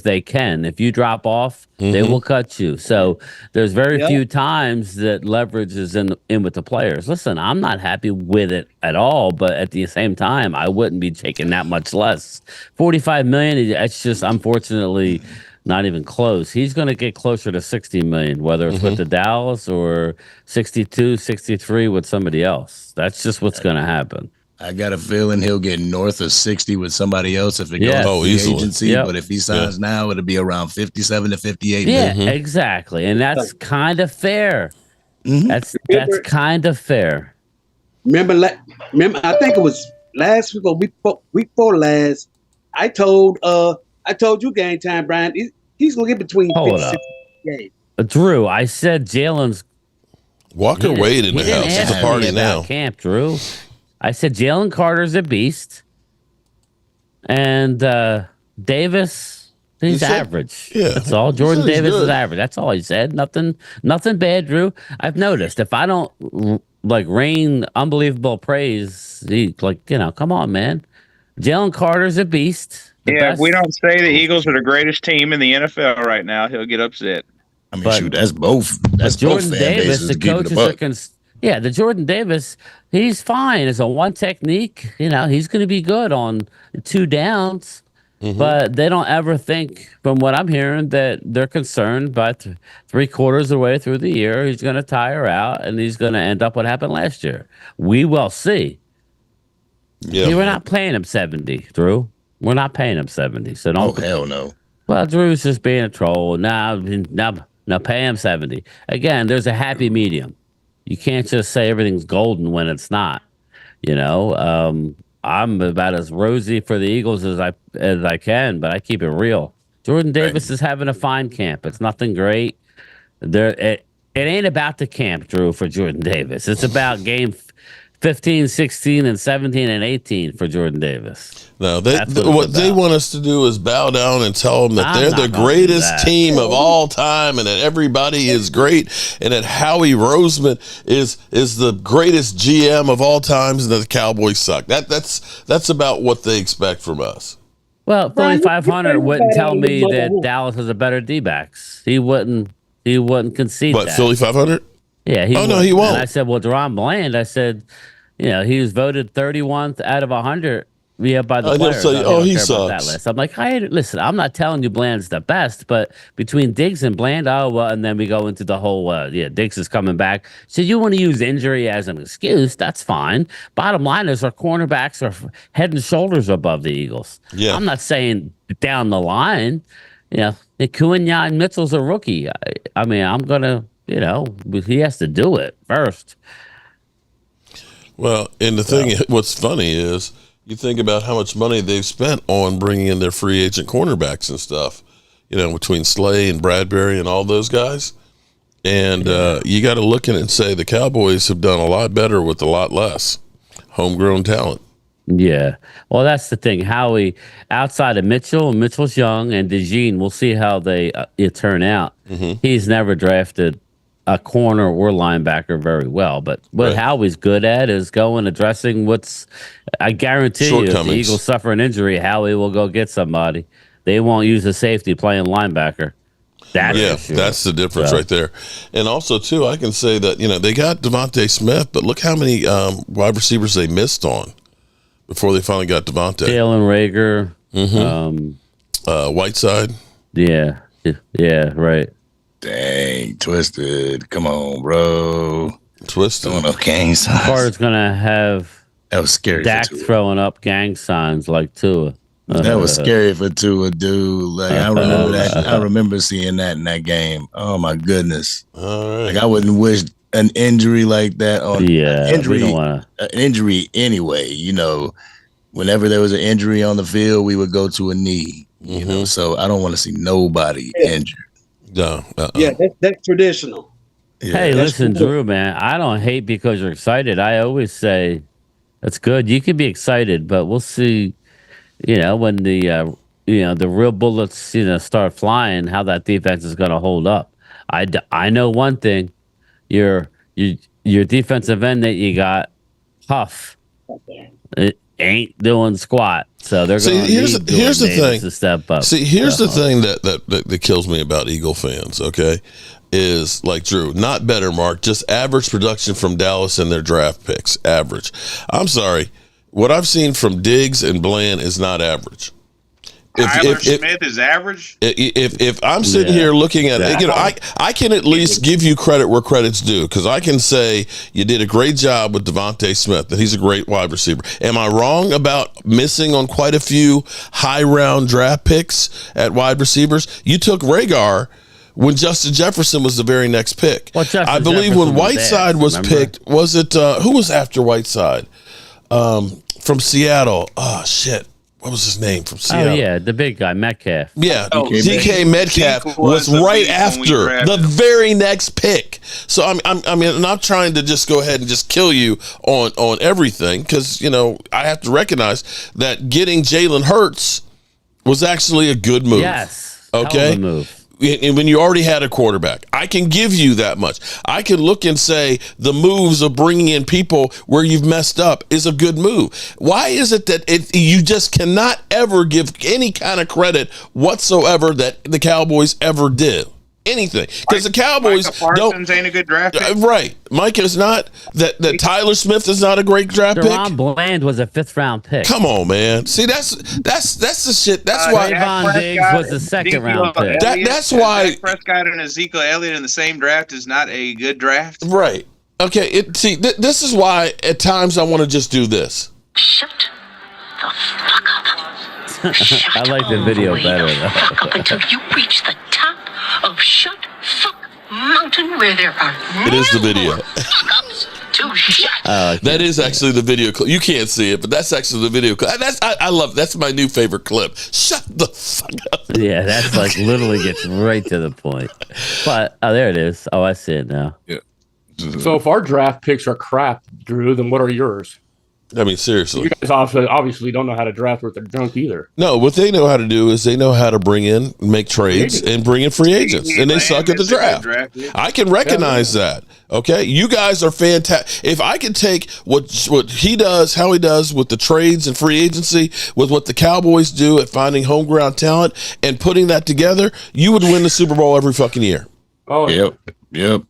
they can. If you drop off, they will cut you. So there's very few times that leverage is in with the players. Listen, I'm not happy with it at all, but at the same time, I wouldn't be taking that much less. 45 million. It's just unfortunately not even close. He's going to get closer to 60 million, whether it's with the Dallas or 62, 63 with somebody else. That's just what's going to happen. I got a feeling he'll get north of 60 with somebody else if it Yeah. goes Oh, to easily. the agency. Yep. But if he signs now, it'll be around 57 to 58 Yeah, million. exactly. And that's kind of fair. That's kind of fair. Remember, I think it was last week or week before last. I told you, Game Time, Brian. He's gonna get between Hold 56 up. and 58. Drew, I said Jalen's Walker Wade in the he didn't house. It's ask a party me about now. camp, Drew. I said Jalen Carter's a beast. And Davis, he's said- average. yeah. That's all. He Jordan said he's Davis is good. average. That's all he said. Nothing bad, Drew. I've noticed if I don't rain unbelievable praise, come on, man. Jalen Carter's a beast. If we don't say the Eagles are the greatest team in the NFL right now, he'll get upset. I mean, But- shoot, that's both. That's Jordan both fan Davis, bases the to keep it a coaches buck. are the Jordan Davis, he's fine as a one technique. He's going to be good on 2 downs. But they don't ever think, from what I'm hearing, that they're concerned by 3/4 of the way through the year. He's going to tire out and he's going to end up what happened last year. We will see. Yeah. See, we're not paying him 70, Drew. We're not paying him 70. So Oh, don't. hell no. Well, Drew's just being a troll. Now, pay him 70. Again, there's a happy medium. You can't just say everything's golden when it's not. I'm about as rosy for the Eagles as I can, but I keep it real. Jordan Davis is having a fine camp. It's nothing great. It ain't about the camp, Drew, for Jordan Davis. It's about game 15, 16, and 17, and 18 for Jordan Davis. No, That's what it's what they about. want us to do is bow down and tell them that I'm they're not the gonna do greatest that. team of all time, and that everybody is great, and that Howie Roseman is the greatest GM of all times, and that the Cowboys suck. That's about what they expect from us. Well, Brian, Philly 500 you wouldn't think tell about me it, that mother- Dallas has a better D-backs. He wouldn't concede But that. Philly 500? Yeah, he Oh, no, wouldn't. he won't. And I said, well, Deron Bland, I said, he was voted 31st out of 100 by the Oh, they'll players. say, I oh, don't he care about that sucks. list. I'm like, hey, listen, I'm not telling you Bland's the best, but between Diggs and Bland, and then we go into the whole, Diggs is coming back. So you want to use injury as an excuse, that's fine. Bottom line is our cornerbacks are head and shoulders above the Eagles. Yeah. I'm not saying down the line, Kuenya and Mitchell's a rookie. I mean, I'm going to, he has to do it first. Well, and the thing, what's funny is you think about how much money they've spent on bringing in their free agent cornerbacks and stuff, between Slay and Bradbury and all those guys. And you got to look at it and say the Cowboys have done a lot better with a lot less homegrown talent. Yeah. Well, that's the thing. Howie, outside of Mitchell's young, and DeJean, we'll see how they turn out. He's never drafted a corner or linebacker very well. But what Howie's good at is addressing what's. I guarantee you, if the Eagles suffer an injury, Howie will go get somebody. They won't use a safety playing linebacker. That's the difference right there. And also, too, I can say that, they got Devontae Smith, but look how many wide receivers they missed on before they finally got Devontae. Jalen Reagor. Whiteside. Yeah. Yeah, right. Dang, Twisted. Come on, bro. Twisted. Throwing up gang signs. Carter's going to have that was scary. Dak throwing up gang signs like Tua. That was scary for Tua, dude. Like I remember that. I remember seeing that in that game. Oh my goodness! All right. Like I wouldn't wish an injury like that on an injury anyway. Whenever there was an injury on the field, we would go to a knee. So I don't want to see nobody injured. No. Yeah, that's traditional. Yeah, hey, listen, Drew, man. I don't hate because you're excited. I always say that's good. You can be excited, but we'll see. When the real bullets start flying, how that defense is going to hold up. I know one thing, your defensive end that you got, Huff, it ain't doing squat. So they're going to here's the thing to step up. See, here's the thing that kills me about Eagle fans. Okay, is like Drew, not better, Mark, just average production from Dallas and their draft picks. Average. I'm sorry. What I've seen from Diggs and Bland is not average. Tyler Smith is average. If I'm sitting here looking at it, I can at least give you credit where credit's due, because I can say you did a great job with Devontae Smith, that he's a great wide receiver. Am I wrong about missing on quite a few high round draft picks at wide receivers? You took Reagor when Justin Jefferson was the very next pick. I believe Jefferson when Whiteside was picked, was it who was after Whiteside? From Seattle. Oh, shit. What was his name from Seattle? Oh, yeah, the big guy, Metcalf. Yeah, DK Metcalf was right after the very next pick. So, I'm not trying to just go ahead and just kill you on everything, because, I have to recognize that getting Jalen Hurts was actually a good move. Yes. Okay. Hell of a move. And when you already had a quarterback, I can give you that much. I can look and say the moves of bringing in people where you've messed up is a good move. Why is it that you just cannot ever give any kind of credit whatsoever that the Cowboys ever did? Anything, because the Cowboys Parsons ain't a good draft pick. Right. Mike is not that Tyler Smith is not a great draft pick. Deron Bland was a 5th round pick. Come on, man. See, that's the shit. That's why Trayvon Diggs was a 2nd round pick. That's why Prescott and Ezekiel Elliott in the same draft is not a good draft. Right. Okay. This is why at times I want to just do this. Shut the fuck up. I like the video better. Fuck up until you reach the top of Shut Fuck Mountain, where there are it is the video. to shut. That is actually the video clip. You can't see it, but that's actually the video clip. I love. That's my new favorite clip. Shut the fuck up. Yeah, that's like literally gets right to the point. But there it is. Oh, I see it now. Yeah. So if our draft picks are crap, Drew, then what are yours? I mean, seriously. You guys obviously don't know how to draft with their junk either. No, what they know how to do is they know how to bring in, make trades, and bring in free agents. And they suck at the draft. I can recognize that. Okay? You guys are fantastic. If I could take what he does, how he does with the trades and free agency, with what the Cowboys do at finding homegrown talent and putting that together, you would win the Super Bowl every fucking year. Oh, Yep.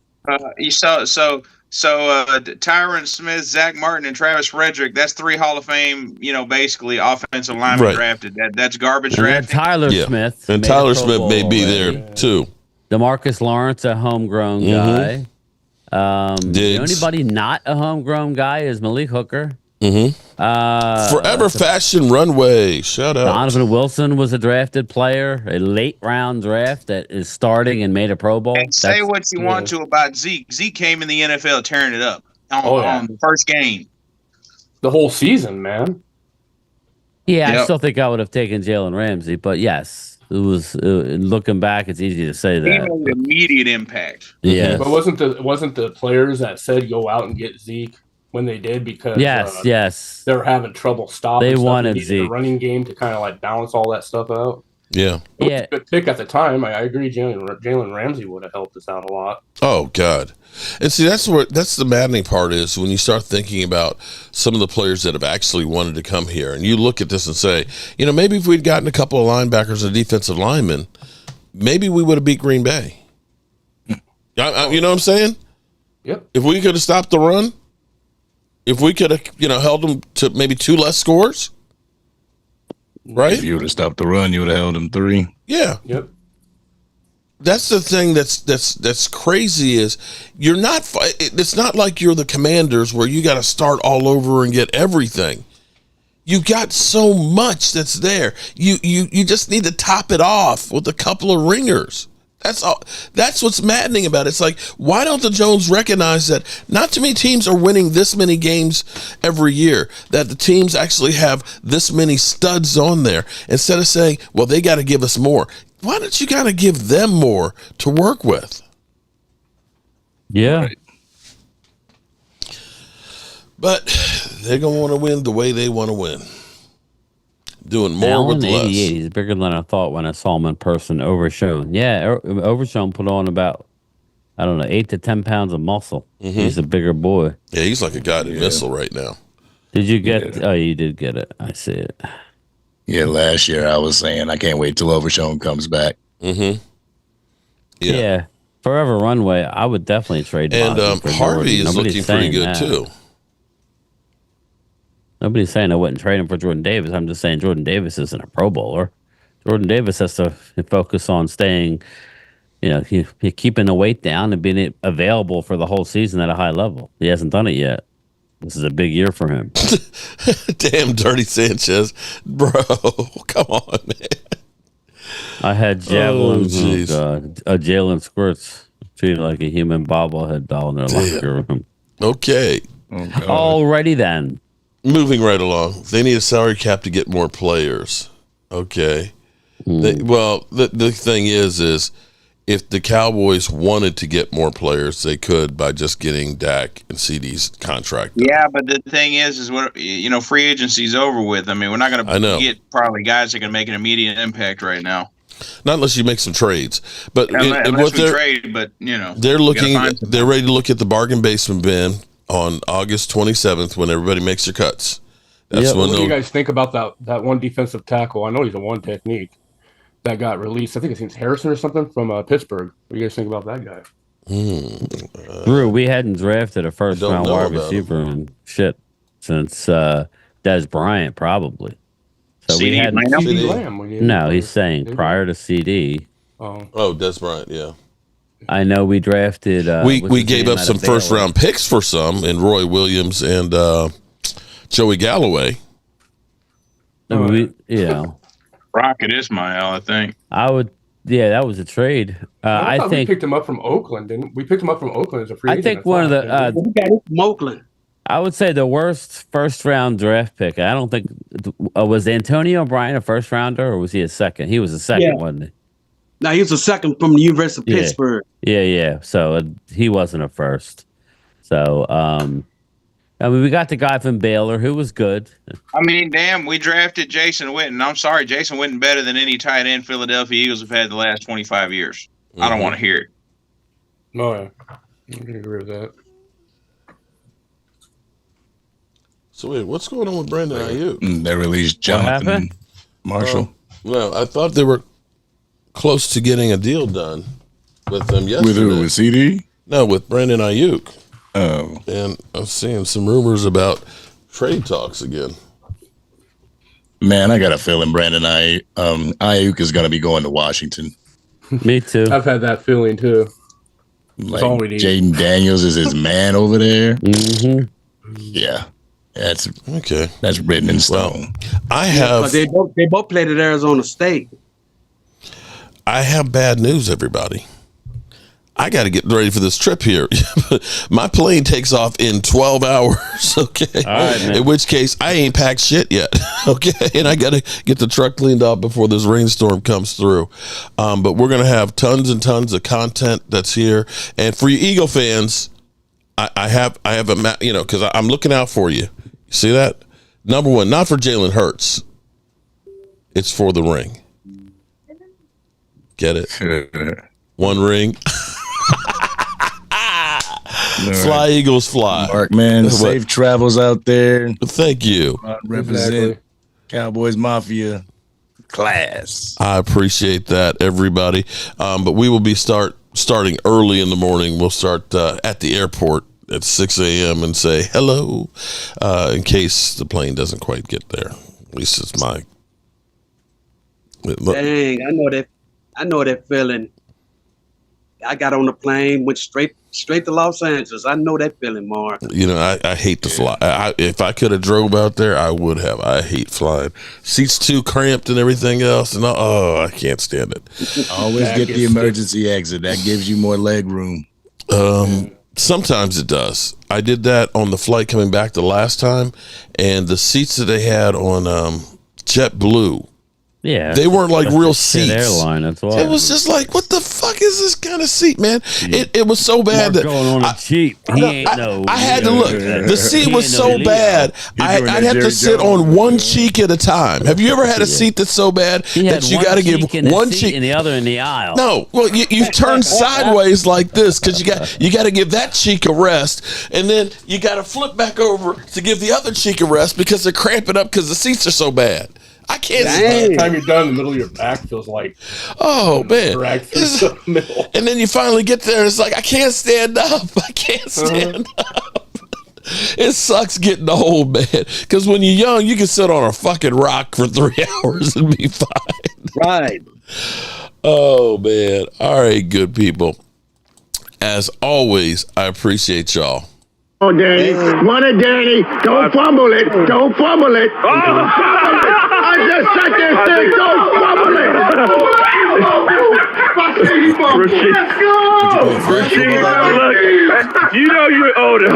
So Tyron Smith, Zach Martin, and Travis Frederick, that's 3 Hall of Fame, basically offensive linemen drafted. That's garbage drafting. Tyler Smith. And Tyler Smith may be there too. DeMarcus Lawrence, a homegrown guy. Anybody not a homegrown guy is Malik Hooker. Forever Fashion Runway. Shout out. Donovan Wilson was a drafted player, a late round draft that is starting and made a Pro Bowl. And say what you want to about Zeke. Zeke came in the NFL tearing it up on the first game. The whole season, man. Yeah, I still think I would have taken Jalen Ramsey, but yes, it was looking back, it's easy to say that. He made immediate impact. Yeah, but wasn't the players that said go out and get Zeke? when they did because yes. they were having trouble stopping. They stuff. wanted Needed Zeke. the running game to kind of like balance all that stuff out. Yeah. It was a good pick at the time. I agree. Jalen Ramsey would have helped us out a lot. Oh God. And see, that's the maddening part is when you start thinking about some of the players that have actually wanted to come here, and you look at this and say, maybe if we'd gotten a couple of linebackers and defensive linemen, maybe we would have beat Green Bay. You know what I'm saying? Yep. If we could have stopped the run, if we could have, held them to maybe 2 less scores, right? If you would have stopped the run, you would have held them 3. Yeah. Yep. That's the thing that's crazy is you're not. It's not like you're the Commanders where you got to start all over and get everything. You got so much that's there. You just need to top it off with a couple of ringers. That's all. That's what's maddening about it. It's like, why don't the Jones recognize that not too many teams are winning this many games every year, that the teams actually have this many studs on there, instead of saying, well, they got to give us more. Why don't you kind of give them more to work with? Yeah. Right. But they're going to want to win the way they want to win. Doing more Allen, with less. 88. He's bigger than I thought when I saw him in person. Overshown. Yeah, Overshown put on about, 8 to 10 pounds of muscle. Mm-hmm. He's a bigger boy. Yeah, he's like a guided missile right now. Did you get... Oh, you did get it. I see it. Yeah, last year I was saying I can't wait till Overshown comes back. Mm-hmm. Yeah. Forever Runway, I would definitely trade And Mozzie for Harvey Jordan. is Nobody's looking pretty saying good, that. too. Nobody's saying I wouldn't trade him for Jordan Davis. I'm just saying Jordan Davis isn't a Pro Bowler. Jordan Davis has to focus on staying, keeping the weight down and being available for the whole season at a high level. He hasn't done it yet. This is a big year for him. Damn, Dirty Sanchez. Bro, come on, man. I had Javelin. jeez. Jalen Squirts treated like a human bobblehead doll in their locker room. Okay. Alrighty then. Moving right along. They need a salary cap to get more players. Okay. The thing is if the Cowboys wanted to get more players, they could by just getting Dak and CD's contract. Yeah, but the thing is what free agency's over with. I mean, we're not going to get probably guys that can make an immediate impact right now. Not unless you make some trades, but unless we trade. But they're looking. They're ready to look at the bargain basement bin on August 27th when everybody makes their cuts. That's when. What do you guys think about that one defensive tackle? I know he's a one technique that got released. I think his name's Harrison or something from Pittsburgh. What do you guys think about that guy? Drew, we hadn't drafted a first round wide receiver and shit since Des Bryant probably. So CD we hadn't. Lamb. He's saying prior to CD. Des Bryant, yeah. I know we drafted. We gave up some first round picks for some in Roy Williams and Joey Galloway. Rocket Ismail, I think. I would. Yeah, that was a trade. I think we picked him up from Oakland, didn't we? Picked him up from Oakland as a free agent. I think one of the. We got him from Oakland. I would say the worst first round draft pick. I don't think was Antonio Bryan a first rounder or was he a second? He was a second, wasn't he? No, he was a second from the University of Pittsburgh. Yeah. So he wasn't a first. So we got the guy from Baylor who was good. I mean, damn, we drafted Jason Witten. I'm sorry, Jason Witten better than any tight end Philadelphia Eagles have had the last 25 years. Mm-hmm. I don't want to hear it. No, I can agree with that. So wait, what's going on with Brandon Ayuk? They released Jonathan Marshall. Well, I thought they were close to getting a deal done with them yesterday. With who? With CD? No, with Brandon Ayuk. Oh. And I'm seeing some rumors about trade talks again. Man, I got a feeling Brandon Ayuk is going to be going to Washington. Me too. I've had that feeling too. Like Jaden Daniels is his man over there. Mm-hmm. Yeah. That's okay. That's written in stone. I have. They both played at Arizona State. I have bad news, everybody. I got to get ready for this trip here. My plane takes off in 12 hours. Okay. All right, man. In which case, I ain't packed shit yet. Okay. And I got to get the truck cleaned up before this rainstorm comes through. But we're going to have tons and tons of content that's here. And for you Eagle fans, I have a because I'm looking out for you. You see that? Number one, not for Jalen Hurts. It's for the ring. Get it? One ring. Fly, Eagles, fly. Mark, man, safe travels out there. Thank you. Represent Cowboys Mafia class. I appreciate that, everybody. But we will be starting early in the morning. We'll start at the airport at 6 a.m. and say hello in case the plane doesn't quite get there. At least it's my. Dang, I know that feeling. I got on the plane, went straight to Los Angeles. I know that feeling, Mark. I hate to fly. If I could have drove out there, I would have. I hate flying. Seats too cramped and everything else, and I can't stand it. Always get the emergency exit. That gives you more leg room. Sometimes it does. I did that on the flight coming back the last time, and the seats that they had on JetBlue. Yeah, they weren't like real seats. Airline, that's why. It was just like, what the fuck is this kind of seat, man? It was so bad that going on a cheap. I had to look. The seat was so bad. I'd have to sit on one cheek at a time. Have you ever had a seat that's so bad that you got to give one cheek and the other in the aisle? No, well, you turn sideways like this because you got to give that cheek a rest, and then you got to flip back over to give the other cheek a rest because they're cramping up because the seats are so bad. I can't. By the time you're done, the middle of your back feels like. Oh man! Drag through the middle. And then you finally get there, and it's like I can't stand up. I can't stand up. It sucks getting old, man. Because when you're young, you can sit on a fucking rock for 3 hours and be fine. Right. Oh man! All right, good people. As always, I appreciate y'all. Oh, Danny. What a Danny. Don't fumble it. Don't fumble it. Don't fumble it. I just sat there saying, don't fumble it. Let's go. Look, you know you're older.